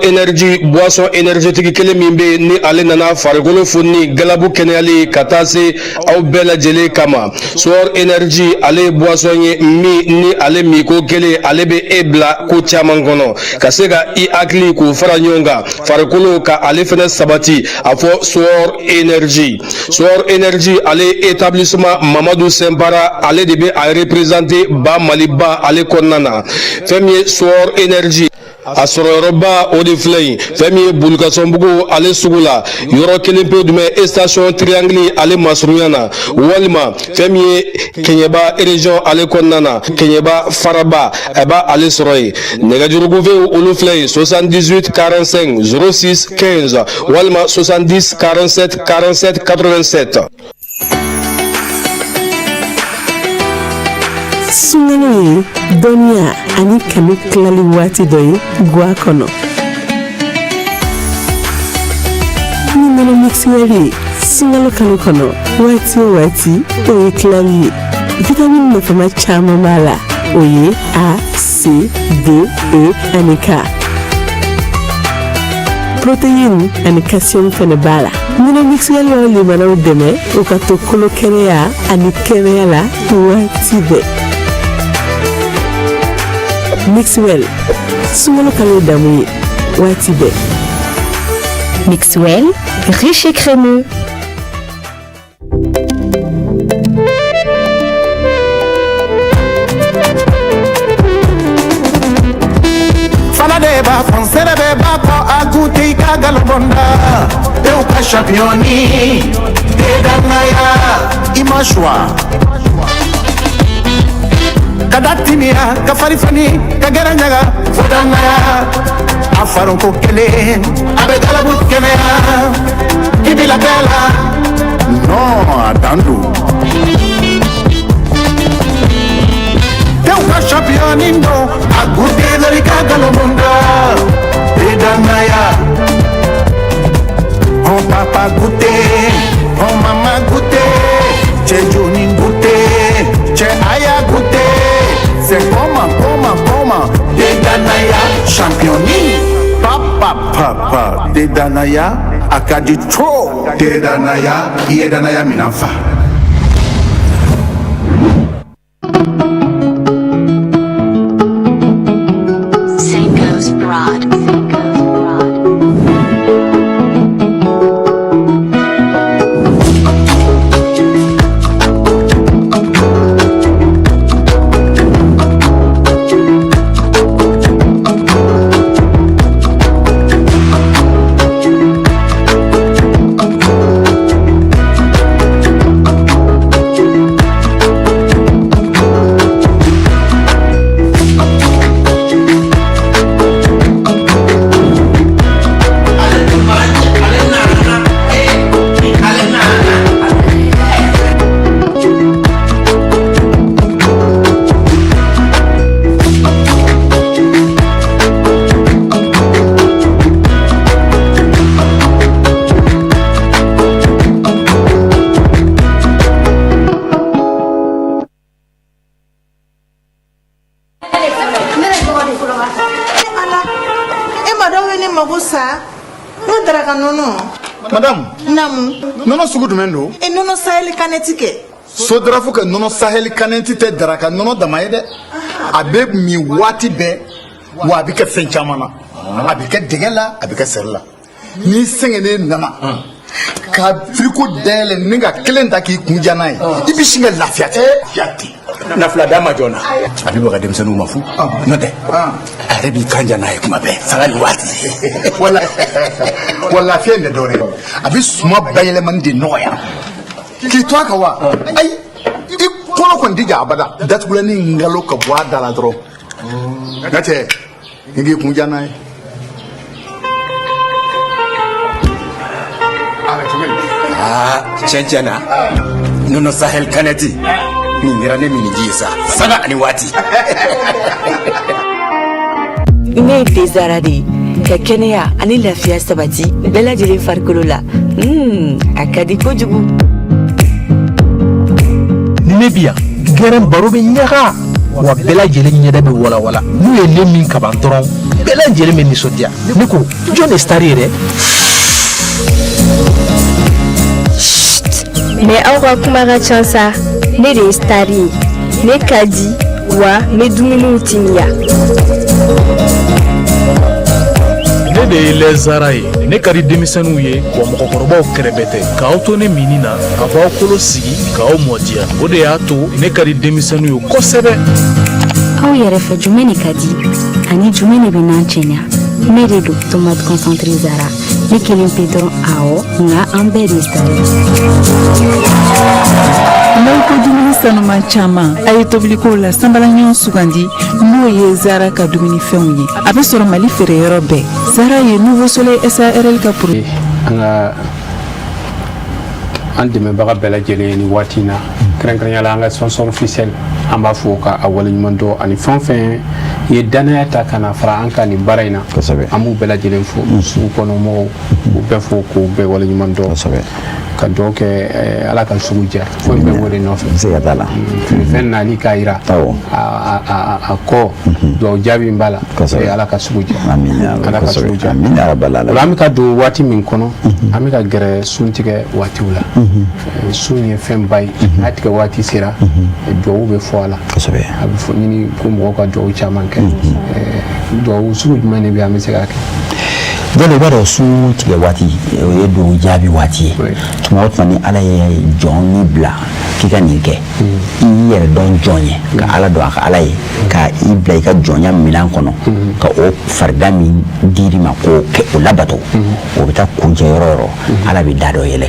énergie boisson énergétique kele mimbe ni ale nana farigolo fonni galabu kenali katase au bela jele kama Soir énergie ale boisson ni ale miko kele ale be ebla ko chamangono kasega I akli ko faranyonga farigolo ka ale fene sabati afo Soir énergie ale établissement Mamadou Sembara ale de be a représenter ba Maliba ale konnana femi Soir énergie Asoroba Odiflay, Femi Bulkasombugo, Ale Sugula, Yoro Kelimpe Dume, Station Triangle, Ale Masruyana, Walma, Femi Kenyeba, Région Ale Konana, Kenyeba Faraba, Eba Ale Soroy, Negajuruguve Oluflay, 78 45 06 15, Walma 70 47 47 87. Sungalo Donia ani kanu klali wati doi gwa kono Ningalo mixweli Sungalo kanu kono wati oye klali Vitamin nefama chama mala oye A, C, D, E ani K Protein ani calcium fene bala Ningalo mixweli wali mana udeme ukato kolo kerea ani kerea la wati de Mixwell, sungalo kalo damu watibe. Mixwell, riche et crémeux. Faladeba, fonserebeba, ko akuti kagalobonda. Euka championi, edanaya, imashwa. Kadatimia, kafarifani, kagaranyaga, fodanga, afaron kokele, abedala butkemea, ibila bela, no atandu. Teuka championindo, agute zarika galobunda, edanaya, on papa gute, on mama gute, che joni gute, che aya gute. C'est comment, Dedanaya championi. Papa, Dedanaya, akadi tro. Dedanaya, Dedanaya minafa. Sango's Broad. e ma dɔw ye ne mago sa n ka daraka nɔnɔ. madame. naamu. nɔnɔ sugu jumɛn don. nɔnɔ saheli kanɛti kɛ. so darafo kɛ nɔnɔ saheli kanɛti tɛ daraka nɔnɔ dama ye dɛ a bɛ min waati bɛɛ wa a bɛ kɛ fɛn caman na a bɛ kɛ dɛgɛ la a bɛ kɛ sɛri la n'i sɛgɛnnen nana ka firiko dayɛlɛ ni ka kelen ta k'i kun ja n'a ye i bɛ sin ka lafiya ten. nafila d'a ma joona a bɛ baga denmisɛnninw ma fu n'o tɛ a yɛrɛ b'i kan ja n'a ye kuma bɛɛ saga ni waati. wa lafiya in tɛ dɔwɛrɛ ye a bɛ suma bayɛlɛmani de nɔgɔya k'i to a kan wa ayi i kɔnɔ kɔni tɛ ja abada datugulanin ngalo ka bɔ a da la dɔrɔn n'o tɛ i k'i kun ja n'a ye. Tiɲɛ na nɔnɔ sahel kanɛti nin kɛra ne min ji ye sa saga ani waati. ne ye Tezara de ye ka kɛnɛya ani lafiya sabati bɛɛ lajɛlen farikolo la a ka di kojugu. ni ne bi yan gɛrɛn baro bɛ ɲaga wa bɛɛ lajɛlen ɲɛda bɛ walawala n'u ye ne min kaban dɔrɔn bɛɛ lajɛlen bɛ nisɔndiya ne ko jɔn de star yɛrɛ. Mais aw ka kuma ka ca sa ne de ye star ye ne ka di wa n bɛ dumuniw timiya. ne de ye lɛzara ye ne ka di denmisɛnninw ye wa mɔgɔkɔrɔbaw kɛrɛbɛ tɛ k'aw to ne mini na ka b'aw kolo sigi k'aw mɔdiya o de y'a to ne ka di denmisɛnninw ye kosɛbɛ. aw yɛrɛ fɛ jumɛn de ka di ani jumɛn de bɛ n'an cɛɲa ne de don tomate concentré Zara ne kelen pe dɔrɔn awɔ nka an bɛɛ de star ye. n'aw ko dumuni sanuman caman a ye tobilikow la sanbalaɲɔgɔn sugandi n'o ye Zara ka dumunifɛnw ye a bɛ sɔrɔ Mali feereyɔrɔ bɛɛ. Zara ye Nouveau Soleil SARL ka produit. an dɛmɛbaga bɛɛ lajɛlen ni waati in na kɛrɛnkɛrɛnya la an ka sponsor officiel an b'a fɔ ka a waleɲuman dɔn ani fɛn fɛn ye danaya ta ka na fara an ka nin baara in na an b'u bɛɛ lajɛlen fo sugu kɔnɔ mɔgɔw u bɛɛ fo k'u bɛɛ waleɲuman dɔn ka dugawu kɛ ala ka sugu diya fo bɛɛ wele nɔfɛ fɛn nali k'a yira a kɔ dugawu jaabi b'a la ala ka sugu diya ala ka sugu diya ola an bɛ ka don waati min kɔnɔ an bɛ ka gɛrɛ suntigɛ waatiw la sun ye fɛn ba ye n'a tigɛ waati sera dugawu bɛ fɔ a la a bɛ fɔ ɲini ko mɔgɔw ka dugawu caman kɛ dugawu sugu jumɛn de bɛ an bɛ se k'a kɛ. dɔnku i b'a dɔn sun tigɛ waati o ye dugawu jaabi waati ye tuma o tuma ni ala ye jɔn ni bila k'i ka nin kɛ i y'i yɛrɛ dɔn jɔn ye ka ala dɔn a ka ala ye ka i bila i ka jɔnya minɛn kɔnɔ ka o farida min dir'i ma k'o kɛ o labato o bɛ taa kuncɛ yɔrɔ o yɔrɔ ala bɛ da dɔ yɛlɛ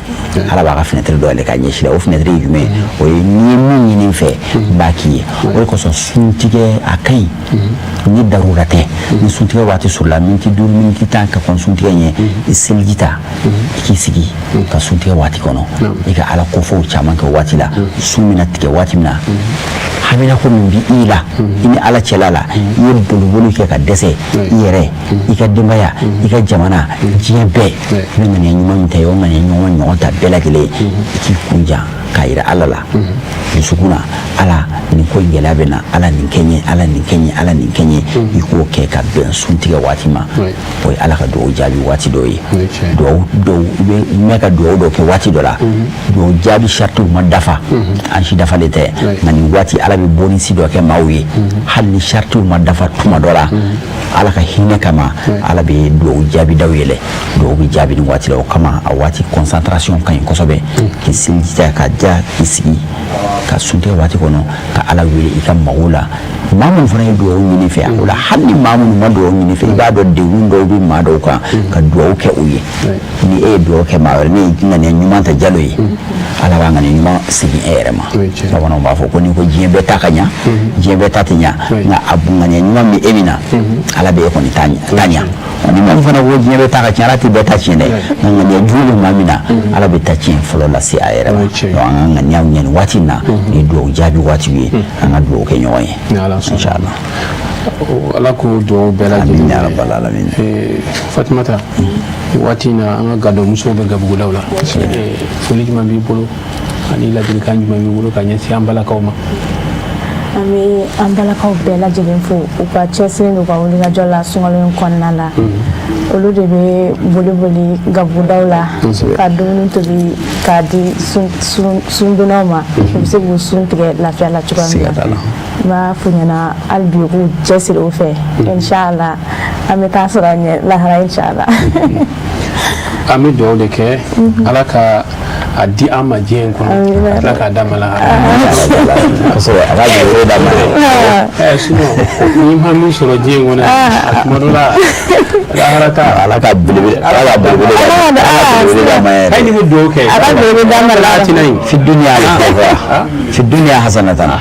ala b'a ka fenêtre dɔ yɛlɛ ka ɲɛsin la o fenêtre ye jumɛn o ye n'i ye min ɲini fɛ n b'a k'i ye o de kosɔn suntigɛ a ka ɲi ni darura tɛ ni suntigɛ waati surula miniti 5 miniti 10 ka kɔn suntigɛ ɲɛ i seliji ta i k'i sigi ka suntigɛ waati kɔnɔ i ka ala kofɔw caman kɛ waati la sun mina tigɛ waati min na hamina ko min bi i la i ni ala cɛla la i ye boliboli kɛ ka dɛsɛ i yɛrɛ i ka denbaya i ka jamana diɲɛ bɛɛ i bɛ ŋaniya ɲuman min ta i y'o ŋaniya ɲuman ta bɛɛ lajɛlen i k'i kunja k'a yira ala la dusukun na ala nin ko gɛlɛya bɛ na ala nin kɛ n ye ala nin kɛ n ye ala nin kɛ n ye i k'o kɛ ka bɛn suntigɛ waati ma o ye ala ka dugawu jaabi waati dɔ ye dugawu dɔw i bɛ mɛn ka dugawu dɔw kɛ waati dɔ la dugawu jaabi saritiw ma dafa an si dafalen tɛ nka nin waati ala bɛ bonisi dɔ kɛ maaw ye hali ni saritiw ma dafa tuma dɔ la ala ka hinɛ kama ala bɛ dugawu jaabi daw yɛlɛ dugawu bɛ jaabi nin waati la o kama a waati concentration ka ɲi kosɛbɛ k'i sinjija ka ja k'i sigi ka suntigɛ waati kɔnɔ ka ala wele i ka mago la maa minnu fana ye dugawu ɲini fɛ o la hali ni maa minnu ma dugawu ɲini fɛ i b'a dɔn degun dɔw bɛ maa dɔw kan ka dugawu kɛ u ye ni e ye dugawu kɛ maa wɛrɛ ne ye ŋaniya ɲuman ta jalo ye ala b'a ŋaniya ɲuman segin e yɛrɛ ma bamananw b'a fɔ ko ni ko diɲɛ bɛɛ ta ka ɲa diɲɛ bɛɛ ta tɛ ɲa nka a ŋaniya ɲuman bɛ e min na ala bɛ e kɔni ta ɲa ni maa min fana ko diɲɛ bɛɛ ta ka tiɲɛ ala tɛ bɛɛ ta tiɲɛ dɛ nka ŋaniya jugu bɛ maa min na ala bɛ ta tiɲɛ fɔlɔ lase a yɛrɛ ma an ka ŋaniyaw ɲɛ nin waati in na ni dugawu jaabi waatiw ye an ka dugawu kɛ ɲɔgɔn ye inshallah ala k'o dugawu bɛɛ lajɛlen Fatumata waati in na an ka gadon musow bɛ gabugulaw la foli jumɛn b'i bolo ani ladilikan jumɛn b'i bolo ka ɲɛsin an balakaw ma. Ami an balakaw bɛɛ lajɛlen fo u ka cɛsiri n'u ka wulikajɔ la sunkalo in kɔnɔna la olu de bɛ boli gabudaw la ka dumuni tobi k'a di sundonnaw ma u bɛ se k'u sun tigɛ lafiya la cogoya min na n b'a f'u ɲɛna hali bi u k'u cɛsiri o fɛ inshallah an bɛ taa sɔrɔ a ɲɛ lahara inshallah an bɛ dugawu de kɛ ala ka a di an ma diɲɛ in kɔnɔ ala k'a d'a ma lahara sinon ni ma min sɔrɔ diɲɛ in kɔnɔ a tuma dɔ la lahara ta ala ka belebele d'a ma yɛrɛ hali ni bɛ dugawu kɛ ala ka belebele d'a ma lahara tina yin fi dunya hasanatan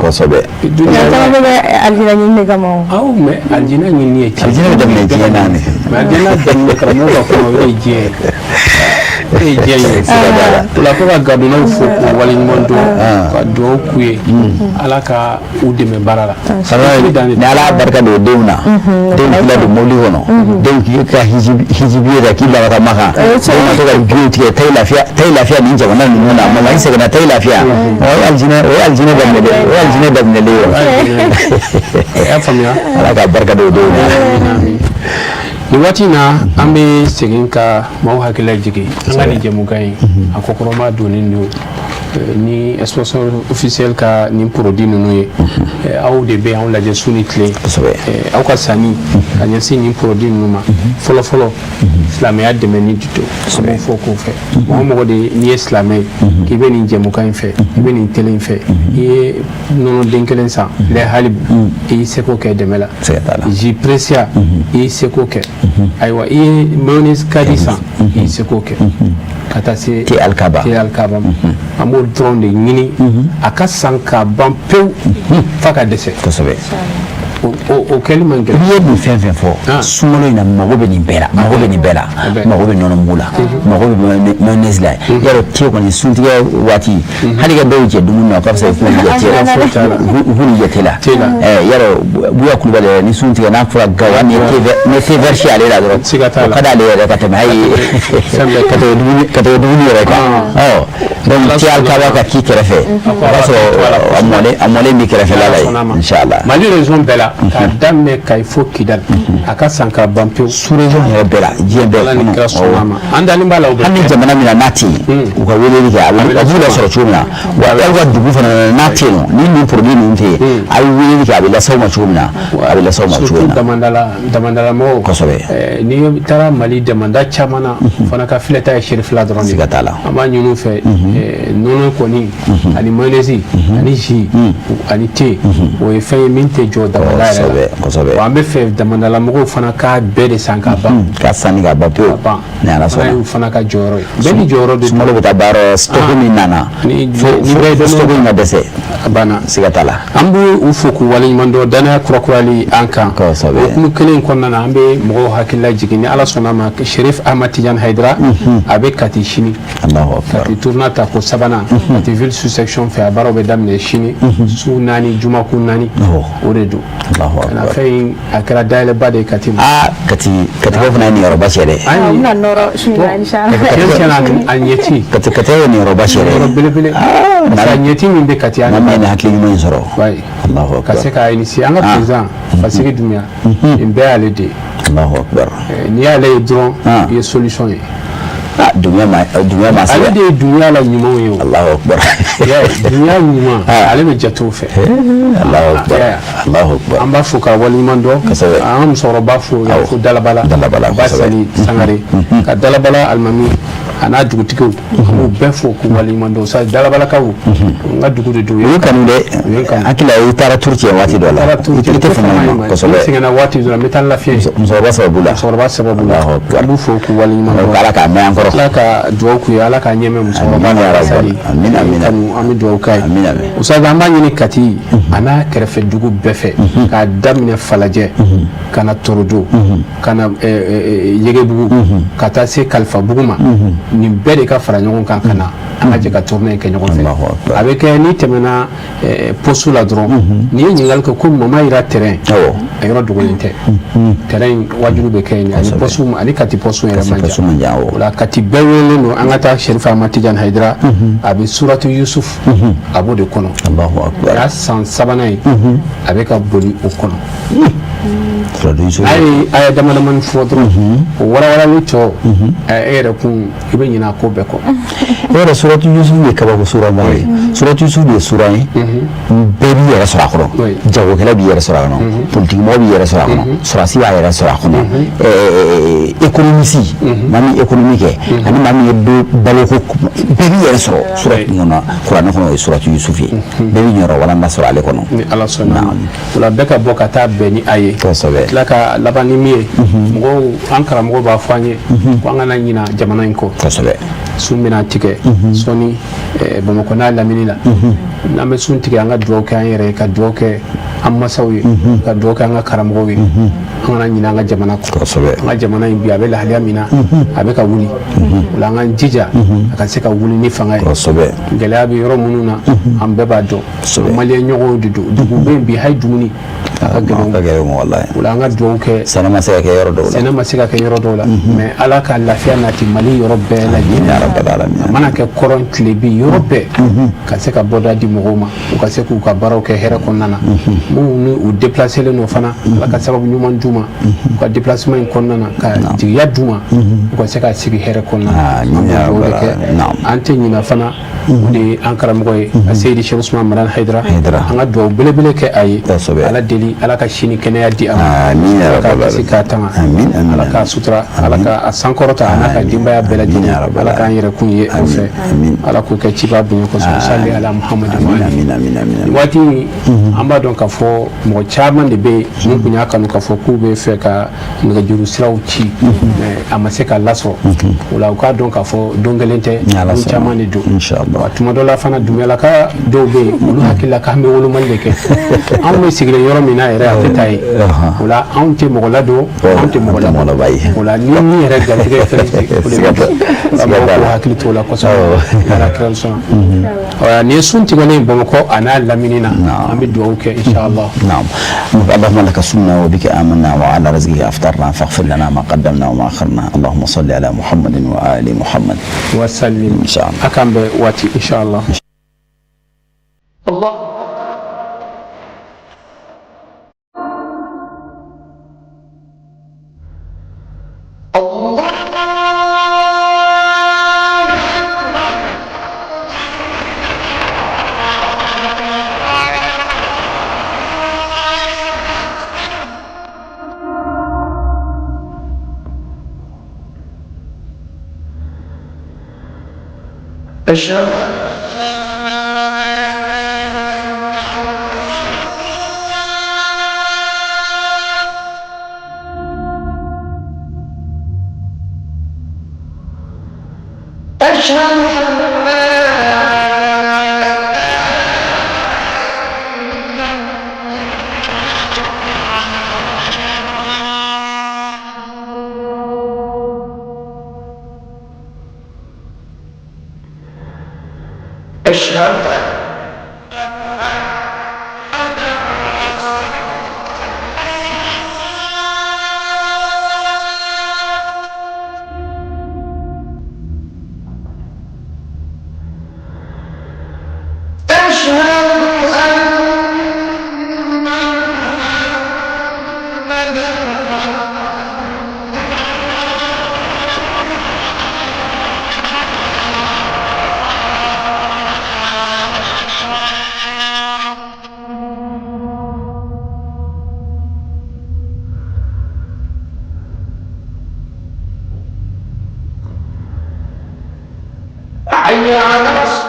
kosɛbɛ caman bɛ aljina ɲini de kama awɔ mais aljina ɲini ye tiɲɛ aljina bɛ daminɛ diɲɛ na de mais aljina daminɛ karamɔgɔ ka kuma o ye diɲɛ ye diɲɛ ye la ko ka gadonaw fo k'u waleɲuman dɔn ka dugawu k'u ye ala ka u dɛmɛ baara la ni ala barika don denw na denw fila don mobili kɔnɔ denw k'i ka hijibi yɛrɛ k'i bila ka taa Maka denw ka to ka biw tigɛ taa i lafiya nin jamana ninnu na mama i seginna taa i lafiya o ye aljinɛ daminɛlen o ye aljinɛ daminɛlen ye i y'a faamuya ala ka barika don denw na nin waati in na an bɛ segin ka maaw hakili jigin an ka nin jɛmukan in a kɔkɔrɔma donnen don ni sponsor officiel ka nin produit ninnu ye aw de bɛ anw lajɛ su ni tile aw ka sanni ka ɲɛsin nin produit ninnu ma fɔlɔ fɔlɔ silamɛya dɛmɛni de don an b'o fɔ k'o fɛ mɔgɔ mɔgɔ de n'i ye silamɛ ye k'i bɛ nin jɛmukan in fɛ i bɛ nin tele in fɛ i ye nɔnɔden kelen san lait halibu i y'i seko kɛ dɛmɛ la jus precia i y'i seko kɛ ayiwa i ye mayonnaise kadi san i y'i seko kɛ ka taa se thé alkaba ma an b'o dɔrɔn de ɲini a ka san ka ban pewu f'a ka dɛsɛ kosɛbɛ o kɛli man gɛlɛn n'i ye nin fɛn fɛn fɔ sunkalo in na mago bɛ nin bɛɛ la mago bɛ nɔnɔmugu la mago bɛ mayonnaise la yarɔ thé kɔni suntigɛ waati hali ka dɔw jɛ dumuni na o ka fisa i k'u jɛ thé la yarɔ Buya Kulubali yɛrɛ ni suntigɛ n'a fɔra gawo ni ye thé vert si ale la dɔrɔn o ka d'ale yɛrɛ ka tɛmɛ hali ka tɛmɛ dumuni yɛrɛ kan donc thé alkaba ka k'i kɛrɛfɛ o b'a sɔrɔ a mɔlen b'i kɛrɛfɛla la ye inshallah Mali région bɛɛ la k'a daminɛ Kayi fo Kidali a ka san ka ban pewu sous-région yɛrɛ bɛɛ la diɲɛ bɛɛ kɔnɔ an dalen b'a la o bɛ hali ni jamana min na n'a tɛ yen u ka weleli kɛ a b'u lasɔrɔ cogo min na wa aw ka dugu fana na n'a tɛ yen nɔ ni nin produit ninnu tɛ yen a ye weleli kɛ a bɛ las'aw ma cogo min na a bɛ las'aw ma cogo min na damandala mɔgɔw kosɛbɛ n'i taara Mali damanda caman na fana ka filɛta ye seri fila dɔrɔn de siga t'a la an b'a ɲini u fɛ nɔnɔ kɔni ani mayonnaise ani jus ani thé o ye fɛn ye min tɛ jɔ damanda yɛrɛ la kosɛbɛ an bɛ fɛ damandala mɔgɔw fana k'a bɛɛ de san ka ban ka sanni ka ban pewu ni ala sɔnna y'u fana ka jɔyɔrɔ ye bɛɛ ni jɔyɔrɔ de sunkalo bɛ taa baara stock min nana stock in ka dɛsɛ a banna siga t'a la an bɛ u fo k'u waleɲuman dɔn danaya kurakurali an kan kosɛbɛ hukumu kelen in kɔnɔna na an bɛ mɔgɔw hakili lajigin ni ala sɔnna ma Sherif Ahmad Tidiane Haidara a bɛ Kati sini Kati tournant ta ko sabanan Kati ville sous section fɛ a baaraw bɛ daminɛ sini su 4 jumakun 4 o de don kana fɛn in a kɛra dayɛlɛba de ye Kati ma Kati fana ye niyɔrɔba cɛ dɛ bɛna nɔrɔ sini inshallah tiɲɛ a ɲɛti Kati ye niyɔrɔba cɛ dɛ yɔrɔ belebele parce que a ɲɛti min bɛ Kati a na ma hakili ɲuman in sɔrɔ ka se k'a initier an ka président Fasigi Dumbuya nin bɛɛ y'ale de ye n'i y'ale ye dɔrɔn i ye solution ye Dumbuya ma ale de ye Dumbuya la ɲumanw ye o Dumbuya ɲuman ale bɛ jate o fɛ an b'a fo ka waleɲuman dɔn an ka musokɔrɔba fo fo Dalabala ba Sali Sangare ka Dalabala alimami a n'a dugutigiw an b'u bɛɛ fo k'u waleɲuman dɔn sa Dalabalakaw n ka dugu de don u ye kanu dɛ hakili la i taara turu cɛ waati dɔ la i tɛ fanga ma kosɛbɛ n sɛgɛnna waati dɔ la n bɛ taa lafiya musokɔrɔba sababu la an b'u fo k'u waleɲuman dɔn ala k'a mɛn an kɔrɔ ala ka dugawu k'u ye ala k'a ɲɛmɛ musokɔrɔba Sali an bɛ dugawu k'a ye Ustaz an b'a ɲini Kati a n'a kɛrɛfɛ dugu bɛɛ fɛ k'a daminɛ Falajɛ ka na Torodo ka na Yegebugu ka taa se Kalifabugu ma nin bɛɛ de ka fara ɲɔgɔn kan ka na an ka jɛ ka tournée kɛ ɲɔgɔn fɛ a bɛ kɛ ni tɛmɛna poste la dɔrɔn ni ye ɲininkali kɛ ko mama yira terrain a yɔrɔ dogolen tɛ terrain wajulu bɛ kɛ yen ani poste ani kati poste yɛrɛ man jan o la kati bɛɛ welelen don an ka taa Sherifa Ahmad Tidiane Haidara a bɛ suratu Yusuf a b'o de kɔnɔ a y'a san 3nan ye a bɛ ka boli o kɔnɔ a ye damadamani fɔ dɔrɔn o warawarali tɔ e yɛrɛ kun i bɛ ɲinɛ a ko bɛɛ kɔ e yɛrɛ suratu Yusuf ye kabako sura ba ye suratu Yusuf ye sura ye bɛɛ b'i yɛrɛ sɔrɔ a kɔnɔ jagokɛla b'i yɛrɛ sɔrɔ a kɔnɔ politikimɔgɔ b'i yɛrɛ sɔrɔ a kɔnɔ sɔrɔdasi b'a yɛrɛ sɔrɔ a kɔnɔ économiste maa min économie kɛ ani maa min ye baloko bɛɛ b'i yɛrɛ sɔrɔ sura min kɔnɔ kuranɛ kɔnɔ o ye suratu Yusuf ye bɛɛ b'i ɲɔrɔ walanda sɔrɔ ale kɔnɔ ni Ala sɔnna o la bɛɛ ka bɔ ka taa bɛn ni a ye tila ka laban ni min ye mɔgɔw an karamɔgɔ b'a fɔ an ye ko an kana ɲina jamana in kɔ sun bɛna tigɛ sɔni Bamakɔ n'a lamini la n'an bɛ sun tigɛ an ka dugawu kɛ an yɛrɛ ye ka dugawu kɛ an masaw ye ka dugawu kɛ an ka karamɔgɔw ye an kana ɲina an ka jamana kɔ an ka jamana in bi a bɛ lahalaya min na a bɛ ka wuli o la an k'an jija a ka se ka wuli ni fanga ye gɛlɛya bɛ yɔrɔ minnu na an bɛɛ b'a dɔn maliyɛn ɲɔgɔnw de don dugu bɛ yen bi hali dumuni a ka gɛlɛn o la an ka dugawu kɛ sɛnɛ ma se ka kɛ yɔrɔ dɔw la mais Ala ka lafiya nati Mali yɔrɔ bɛɛ lajɛlen a mana kɛ kɔrɔn tile bi yɔrɔ bɛɛ ka se ka bɔda di mɔgɔw ma u ka se k'u ka baaraw kɛ hɛrɛ kɔnɔna na minnu ni u déplacelen don fana Ala ka sababu ɲuman d'u ma u ka déplacement in kɔnɔna na ka jigiya d'u ma u ka se ka sigi hɛrɛ kɔnɔna na an tɛ ɲina fana o de ye an karamɔgɔ ye a Seydi Cheikh Ousmane Marane Haidara an ka dugawu belebele kɛ a ye Ala deli Ala ka sini kɛnɛya di a ma Ala ka kisi k'a tanga Ala ka sutura Ala ka a sankɔrɔta a n'a ka denbaya bɛɛ lajɛlen Ala k'an yɛrɛ kun ye aw fɛ Ala k'o kɛ ciba bonya kosɛbɛ salli ala Muhamadu waati an b'a dɔn k'a fɔ mɔgɔ caman de bɛ yen mun kun y'a kanu k'a fɔ k'u bɛ fɛ ka nɛgɛjuru siraw ci mais a ma se ka lasɔrɔ o la u k'a dɔn k'a fɔ don kelen tɛ don caman de don tuma dɔ la fana Dumuyalaka dɔw bɛ yen olu hakili la k'an bɛ wolomali de kɛ anw bɛ sigilen yɔrɔ min na yɛrɛ a tɛ taa ye o la anw tɛ mɔgɔ ladon anw tɛ mɔgɔ ladon o la ni min yɛrɛ garijɛgɛ fɛn o de bɛ kɛ mɔgɔw hakili t'o la kosɛbɛ Ala kira sɔn nin ye sun tigɛlen Bamakɔ a n'a lamini na an bɛ dugawu kɛ inshallah اللهم لك صمنا وبك آمنا وعلى رزقك أفطرنا فاغفر لنا ما قدمنا وما أخرنا اللهم صل على محمد وآل محمد وسلم إن شاء الله أكمل واتي إن شاء الله الله أشهد حي على الصلاة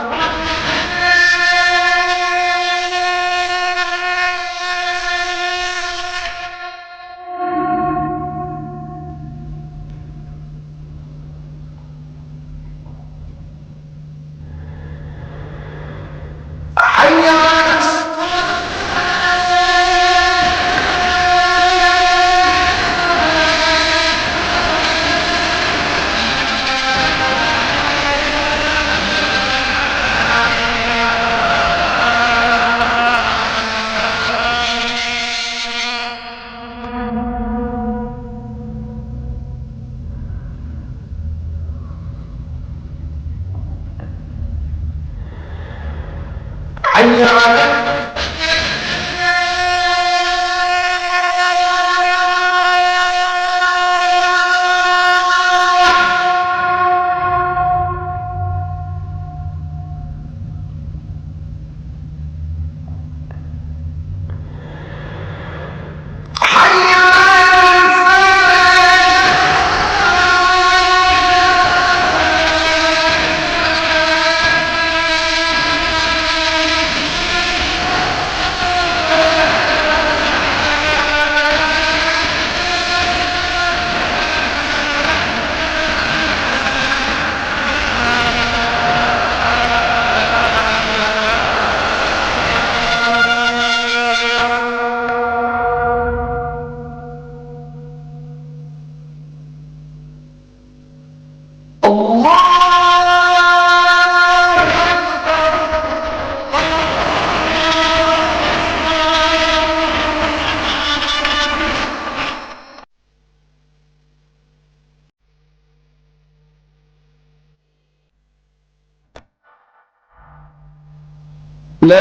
Ayoka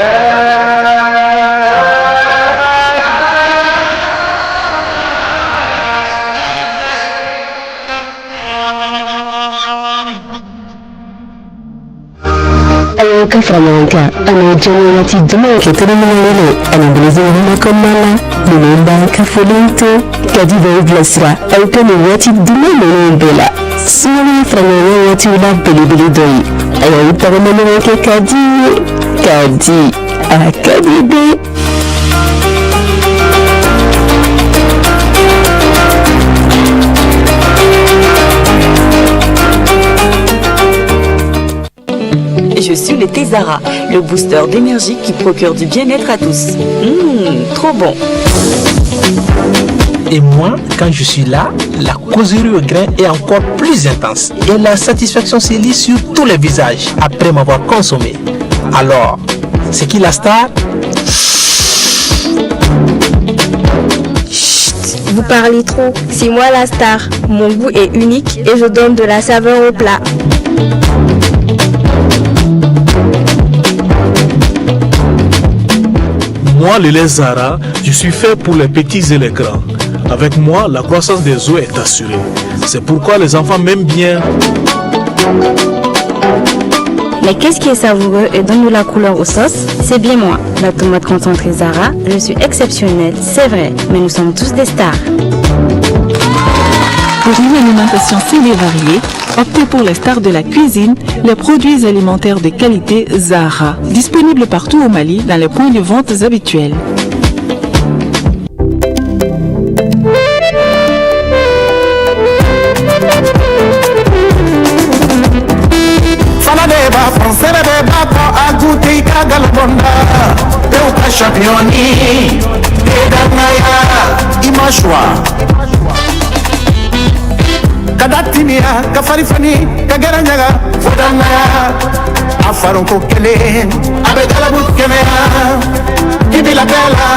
Framanka, Anajana Tiduma, Ketanamale, Anabrizina Komala, Lumba Kafolinto, Kadiva Blasra, Ayoka Wati Duma Bella, Suri Framaya Wati Ula Bilibili Doi, Ayoka Ramake Kadi, Akadibe. Je suis le Tezara, le booster d'énergie qui procure du bien-être à tous. Trop bon. Et moi, quand je suis là, la causerie au grain est encore plus intense. Et la satisfaction se lit sur tous les visages après m'avoir consommé. Alors, c'est qui la star? Chut, vous parlez trop. C'est moi la star. Mon goût est unique et je donne de la saveur au plat. Moi, le lait Zara, je suis fait pour les petits et les grands. Avec moi, la croissance des os est assurée. C'est pourquoi les enfants m'aiment bien. Mais qu'est-ce qui est savoureux et donne de la couleur aux sauces? C'est bien moi, la tomate concentrée Zara. Je suis exceptionnelle, c'est vrai, mais nous sommes tous des stars. Pour une alimentation saine et variée, optez pour les stars de la cuisine, les produits alimentaires de qualité Zara. Disponibles partout au Mali dans les points de vente habituels. Kadatinia, Kafarifani, Kagaranyaga, Fodana, Afaron Kokele, Abedala Butkemea, Ibila Bella.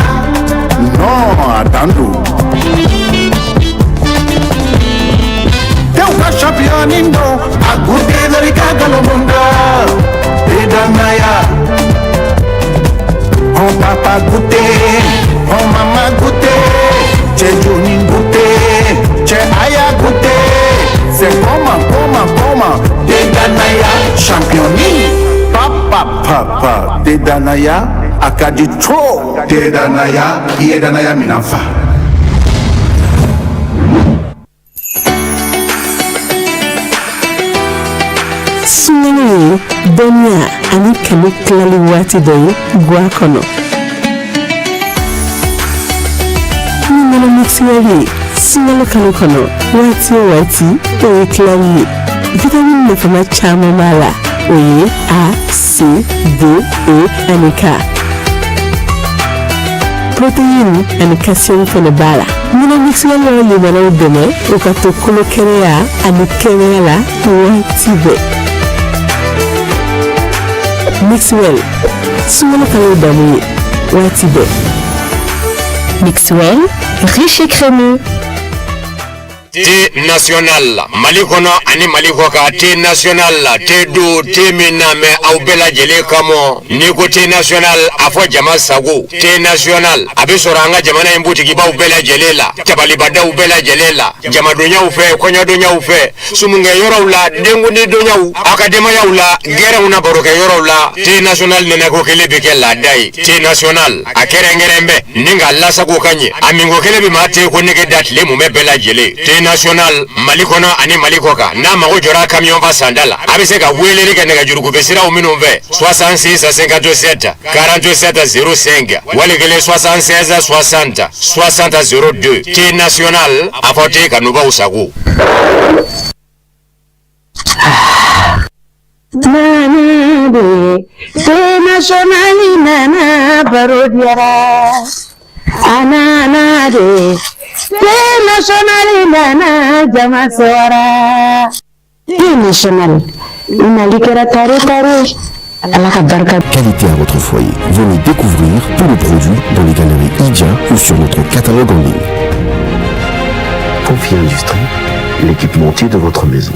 Non, attends. Teuka championindo, Agute Larica Galomunda, Edanaya. On papa goûté, on maman goûté, Tché Jouni goûté, Tché Aya goûté. C'est comment, Dedanaya championi. Papa, Dedanaya, Akadi trop. Dedanaya, Yedanaya Minafa. Sunani, Donia, Ani Kanuklali Wati Doi, Guacono. Numero Mixiali. Sinalo Kanukono, Wati, Oye Klali, Vitamine de Fama Chama Mala, Oye, A, C, D, E, Anika. Protéine, Anikation Fenebala. Muna Mixuelo Libano Deme, Okato Kolo Kerea, Anikenela, Wati Be. Mixuel, Sumalo Kalo Dami, Wati Be. Mixuel, riche et crémeux. Thé national Mali kono ani Mali koka thé national thé do thé miname au bela jele kamo ni ko thé national afo jama sago thé national abesoranga jamana imbuti kiba au bela jelela tabali bada au bela jelela jama donya ufe konya donya ufe sumunge yorowla dengu ni donya u akadema yaula gera una boroke yorowla thé national nena ko kele bekela dai thé national akere ngerembe ninga la sago kanye amingo kele bi mate ko nege datle mu me bela jele national Mali kono ani Mali koka na mago jora camion va sandala abise ka welele ka nega juru kubesira umino mve 66 57 47 05 walegele 76 60 60 02 Thé national afote kanuba usagu Nana Thé national nana barodiara Anana de Thé national nana jamasora Thé national inalikera tare Qualité à votre foyer. Venez découvrir tous les produits dans les galeries Idia ou sur notre catalogue en ligne. Confiez Industrie, l'équipementier de votre maison.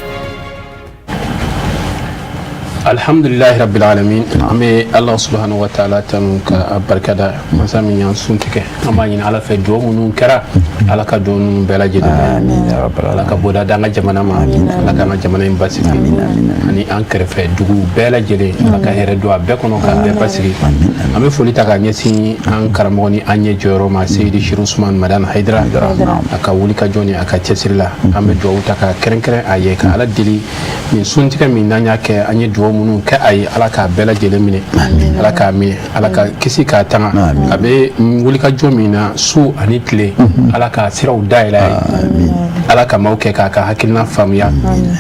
alhamdulillahi rabbil alamin ame Allah subhanahu wa ta'ala tanu ka barkada masami yan suntike amani ala fe do munun kara ala ka do nun bela jede amin ya rabbal alamin ala ka boda danga jamana ma ala ka na jamana imbasi ani an krefe dugu bela jede ala ka here do be kono ka be pasiri ame foli ta ka nyesi an karamoni anye joro ma Seydi Shir Usman Madan Haidara aka wuli ka joni aka tesirla ame do wuta ka kerenkere aye ka ala dili min suntike min nanya ke anye do munun ka ay ala ka bela jede mine ala ka mi ala ka kisi ka tanga abe wuli ka jomi na su ani tle ala ka siraw daila ala ka mauke ka hakilna famya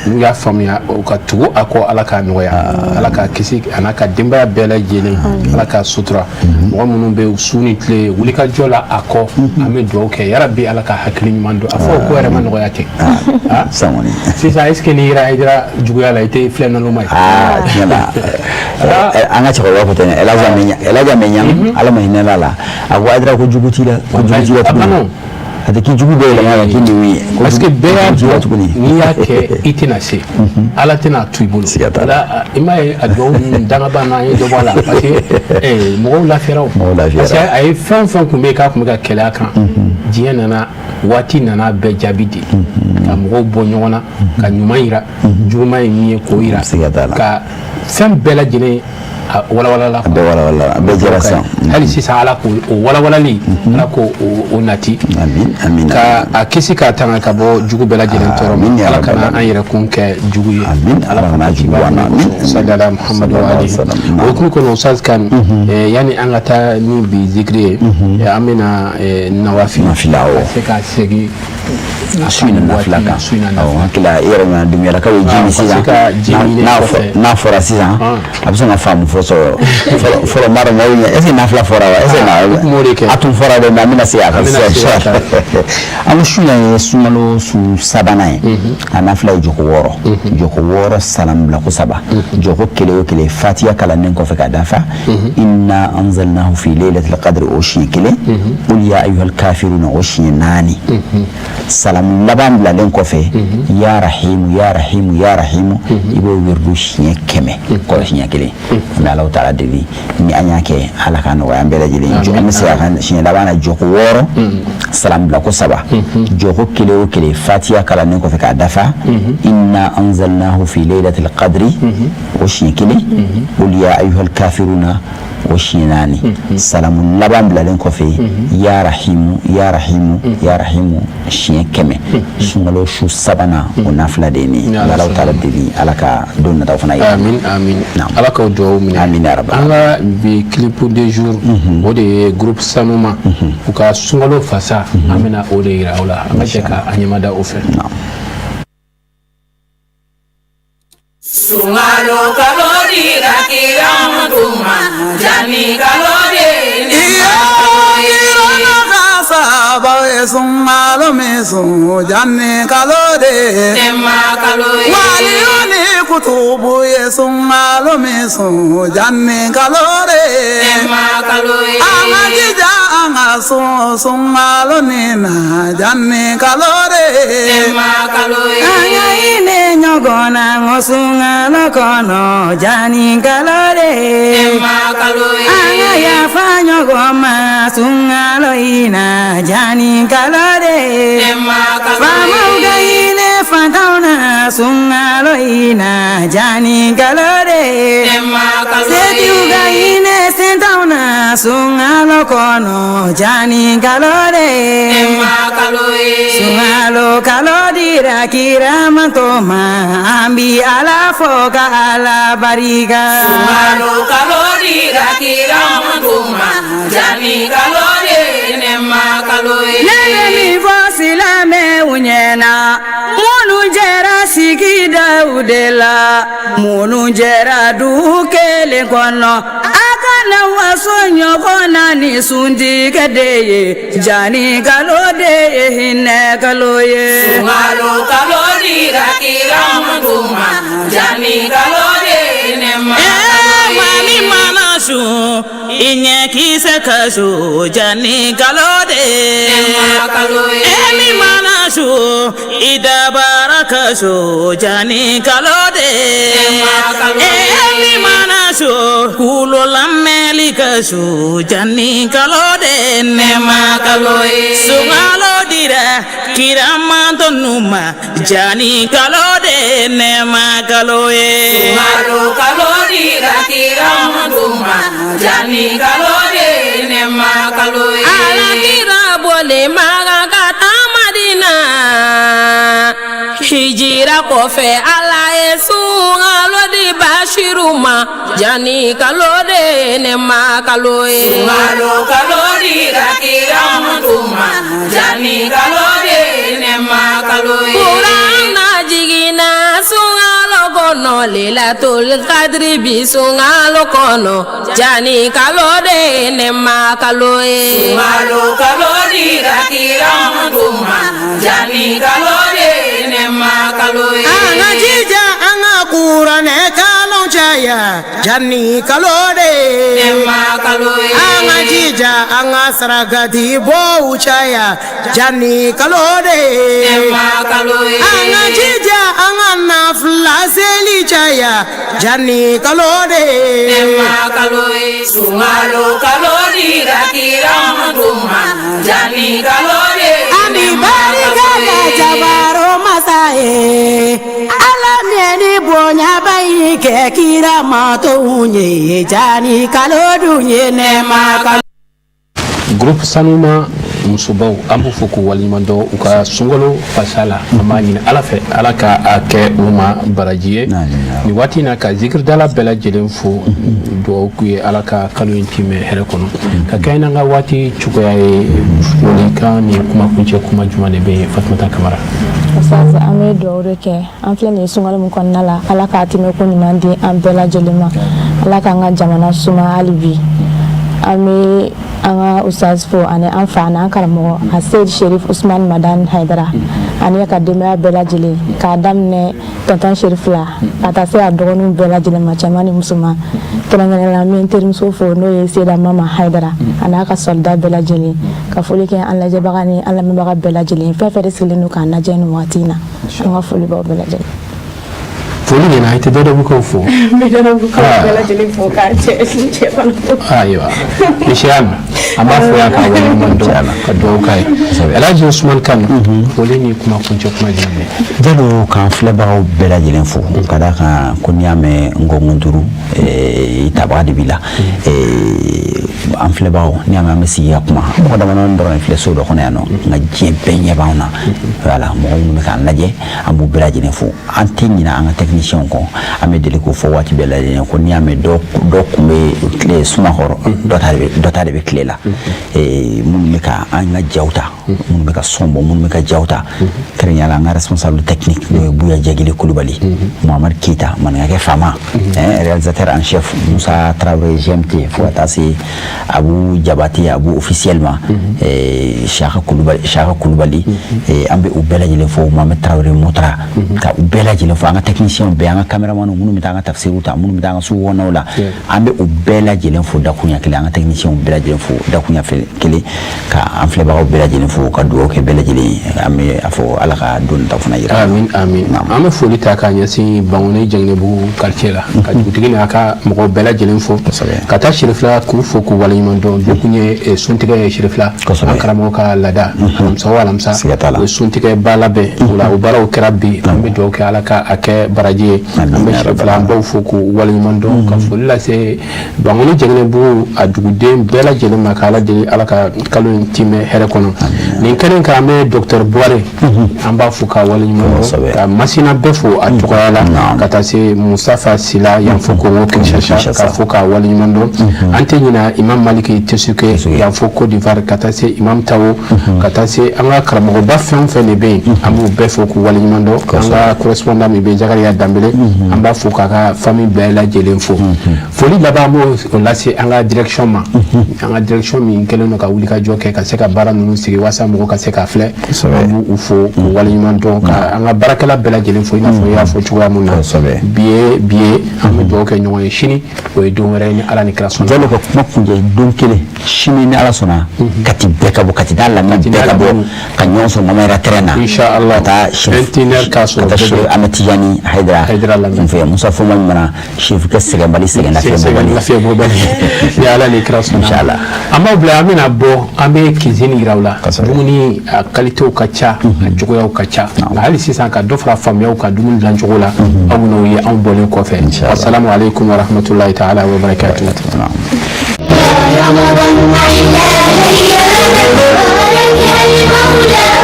nu ya famya o ka tugo ako ala ka noya ala ka kisi anaka dimba bela jede ala ka sutura mo munun be usuni tle wuli ka jola ako ame do ke ya rabbi ala ka hakilin mando afo ko re man noya te samoni si sa eske ni ira idra jugo ya la ite flena no mai nyala anga chakolo ko tene elaja menya ala mahina la agwa adra ko jugutila tabano hada ki jugu be la ya kindi wi parce que be ya ni ya ke itina se ala tena tuibulu ala imaye adwo danga bana ye do wala parce que mo la feraw parce que ay fan ku me ka kela kan diye nana wati nana be jabidi ka mo bo nyona ka nyumaira juma yi ko ira ka fam bela jine wala be jarasa hali sisa ala ko wala li ala ko onati amin ka akisi ka tanga ka bo jugu bela jelen toro ala kana ayira kun ke jugu amin ala kana jugu wana sallallahu muhammad wa alihi o ko no saz kan yani angata ni bi zikri amina nawafi nafilao ka segi suina nafilaka kila yera na dumia ka jini sisa na fora sisa abso na famu foro mara moya ese na fla fora wa ese na atum fora de na mina se aka amu shuna sumalo su sabana ana fla joko woro salam la ko saba joko kele fatiha kala nen ko fe ka dafa inna anzalnahu fi laylatil qadr o shi kele qul ya ayyuhal kafirun o shi nani salam labam la len ko fe ya rahim ibo wirdu shi keme ko shi kele na Allah ta'ala devi ni anyake halaka no wa ambele jili jo amse akan shi labana joko woro salam la ko saba joko kele fatiha kala nen ko fe ka dafa inna anzalnahu fi laylatil qadri wa shi kele qul ya ayyuhal kafiruna wa shi nani salam labam la len ko fe ya rahimu shi keme sungalo shu sabana onafla deni Allah ta'ala devi alaka donna tawfana amin alaka do amin ya rabbi anga bi clip de jour o de groupe sanuma u ka sungalo fasa amina o de ira wala anga jeka anyamada o fe sungalo kalodi rakira mutuma jani kalodi sungalo mesu janne kalode tema kalode walioni kutubu sungalo mesu janne kalode tema kalode amajija angaso sungalo nina janne kalode tema kalode ayaine nyogona ngosungalo kono jani kalode tema kalode ayaya fanyo goma sungalo ina jani kalore famauga ine fatauna sungalo ina jani kalore sediuga ine sentauna sungalo kono jani kalore sungalo kalodira kiramantoma ambi ala foka ala bariga sungalo kalodira kiramantoma jani kalore nene mi vasila me unyena munu jera sigi daudela munu jera dukele kono akana wasonyo kona ni sundi kadeye jani kalode hinne kaloye sungalo kalodi rakira mduma jani kalode nema mami mama shu inye kise kashu jani kalode emi mana su ida baraka su jani kalode mi mana su kulo lameli ka su jani kalode nema kaloe sungalo dira kiramanto numa jani kalode nema kaloe sungalo kalodira kiramanto numa jani kalode nema kaloe ala kira bole maga kata madina hijira kofe ala esungalo di bashiruma jani kalode nema kaloe sungalo kalodira kiramanto numa jani kalode nema kaloe kurana jigina sungalo kono lilatul qadri bi sungalo kono jani kalode nema kaloe sungalo kalodira kiramanto numa jani kalode nema kaloe anga jija anga kurane kalon chaya jani kalode nema kaloe anga jija anga saragati bo chaya jani kalode nema kaloe anga jija anga nafla seli chaya jani kalode nema kaloe sungalo kalodira kiramanto numa jani kalode ani barika jabaro masae ala mieni bonya bayi ke kiramanto unye jani kalodu nye nema kalodu groupe sanuma musobaw an b'u fo k'u waliɲumandɔn u ka sunkalo fasala an b'a ɲini ala fɛ ala ka a kɛ u ma baraji ye nin waati in na ka zikiridala bɛɛ lajɛlen fo dugawu k'u ye ala ka kalo in timɛ hɛrɛ kɔnɔ ka kɛ n'an ka waati cogoya ye folikan ni kumakuncɛ kuma jumɛn de bɛ yen Fatumata Kamara. Ustaz an bɛ dugawu de kɛ an filɛ nin ye sunkalo min kɔnɔna la ala k'a tɛmɛ ko ɲuman di an bɛɛ lajɛlen ma ala k'an ka jamana suma hali bi an bɛ an ka ustaz fo ani an fa n'an karamɔgɔ a Seyid Sherif Usman Madan Haidara ani ka denbaya bɛɛ lajɛlen k'a daminɛ tonton Sherif la ka taa se a dɔgɔninw bɛɛ lajɛlen ma cɛman ni musoman kɛrɛnkɛrɛnnenya la n bɛ n terimuso fo n'o ye Seyida Mama Haidara a n'a ka soldat bɛɛ lajɛlen ka foli kɛ an lajɛbaga ni an lamɛnbaga bɛɛ lajɛlen fɛn fɛn de sigilen don k'an lajɛ nin waati in na an ka foli b'aw bɛɛ lajɛlen. Foli de na ite dɔdɔ bukaw fo. N bɛ dɔdɔ bukaw bɛɛ lajɛlen fo k'a cɛ fana fo. Ayiwa Misiane an b'a fɔ yan k'a waleɲumandɔn ka dugawu k'a ye Alhaji Usman Kane foli ni kumakuncɛ kuma jumɛn bɛ jalo k'an filɛbagaw bɛɛ lajɛlen fo ka da kan ko n'i y'a mɛn ngɔngɔnturu i tabaga de b'i la an filɛbagaw n'i y'a mɛn an bɛ sigi ka kuma mɔgɔ damadɔni dɔrɔn filɛ so dɔ kɔnɔ yan nɔ nka diɲɛ bɛɛ ɲɛ b'anw na voilà mɔgɔ minnu bɛ k'an lajɛ an b'u bɛɛ lajɛlen fo an tɛ ɲinɛ an ka technicien kɔ an bɛ deli k'o fɔ waati bɛɛ lajɛlen ko n'i y'a mɛn dɔ kun bɛ tile suma kɔrɔ dɔ ta de bɛ tile la minnu bɛ ka an ka jaw ta minnu bɛ ka son bɔ minnu bɛ ka jaw ta kɛrɛnkɛrɛnnenya la an ka responsable technique n'o ye Buya Jagile Kulubali Muhamad Keita maninkakɛ faama réalisateur en chef Musa Traoré GMT fo ka taa se Abu Jabate Abu officiellement Chaka Kulubali an bɛ u bɛɛ lajɛlen fo Muhamad Traoré Motara ka u bɛɛ lajɛlen fo an ka technicien bɛɛ an ka cameraman minnu bɛ taa an ka tafsiriw ta minnu bɛ taa an ka sugu kɔnɔnaw la an bɛ u bɛɛ lajɛlen fo dakunya kelen an ka technicien bɛɛ lajɛlen fo dakunya kelen ka an filɛbagaw bɛɛ lajɛlen fo ka dugawu kɛ bɛɛ lajɛlen an bɛ a fɔ ala ka don ta fana yira amin amin an bɛ foli ta k'a ɲɛsin Bangone Jɛngɛbugu quartier la ka dugutigi n'a ka mɔgɔw bɛɛ lajɛlen fo ka taa Sherifla k'u fo k'u waleɲumandɔn bi kun ye suntigɛ ye Sherifla an karamɔgɔ ka laada alamisa o alamisa o ye suntigɛ ba labɛn o la o baaraw kɛra bi an bɛ dugawu kɛ ala ka a kɛ baraji ye an bɛ Sherifla an b'aw fo k'u waleɲumandɔn ka foli lase Bangone Jɛngɛbugu a duguden bɛɛ lajɛlen ma k'ala deli ala ka kalo in timɛ hɛrɛ kɔnɔ nin kɛlen kan an bɛ Dr Buware an b'a fo ka waleɲumandɔn ka Masina bɛɛ fo a tɔgɔya la ka taa se Mustafa Sila yan fo Kongo Kinshasa ka fo ka waleɲumandɔn an tɛ ɲina Imam Maliki Tesuke yan fo Côte d'Ivoire ka taa se Imam Tawo ka taa se an ka karamɔgɔba fɛn o fɛn de bɛ yen an b'u bɛɛ fo k'u waleɲumandɔn an ka correspondant min bɛ Zakariya Danbele an b'a fo k'a ka famille bɛɛ lajɛlen fo foli laban an b'o lase an ka direction ma an ka direction min kɛlen don ka wulikajɔ kɛ ka se ka baara ninnu sigi walasa mɔgɔw ka se k'a filɛ an b'u fo k'u waleɲumandɔn ka an ka baarakɛla bɛɛ lajɛlen fo i n'a fɔ i y'a fɔ cogoya min na bi ye an bɛ dugawu kɛ ɲɔgɔn ye sini o ye don wɛrɛ ni ala ni kira sɔnna jalo ka kuma kun je don kelen sini ni ala sɔnna kati bɛɛ ka bɔ kati da lamɛn bɛɛ ka bɔ ka ɲɔgɔn sɔrɔ mama yɛrɛ terrain na inshallah taa Ahmed Tijani Haidara lamɛn fɛ Musa Foma min mana chef ka sɛgɛn bali sɛgɛn lafiya bɔ bali ya ala ni kira sɔnna inshallah an b'aw bila an bɛna bɔ an bɛ cuisine yiraw la dumuni a qualitéw ka ca a cogoyaw ka ca nka hali sisan ka dɔ fara faamuyaw ka dumuni dilan cogo la aw n'o ye anw bɔlen kɔfɛ assalamu alaikum wa rahmatullahi ta'ala wa barakatuh يا رمضان أحلى ليالي المولى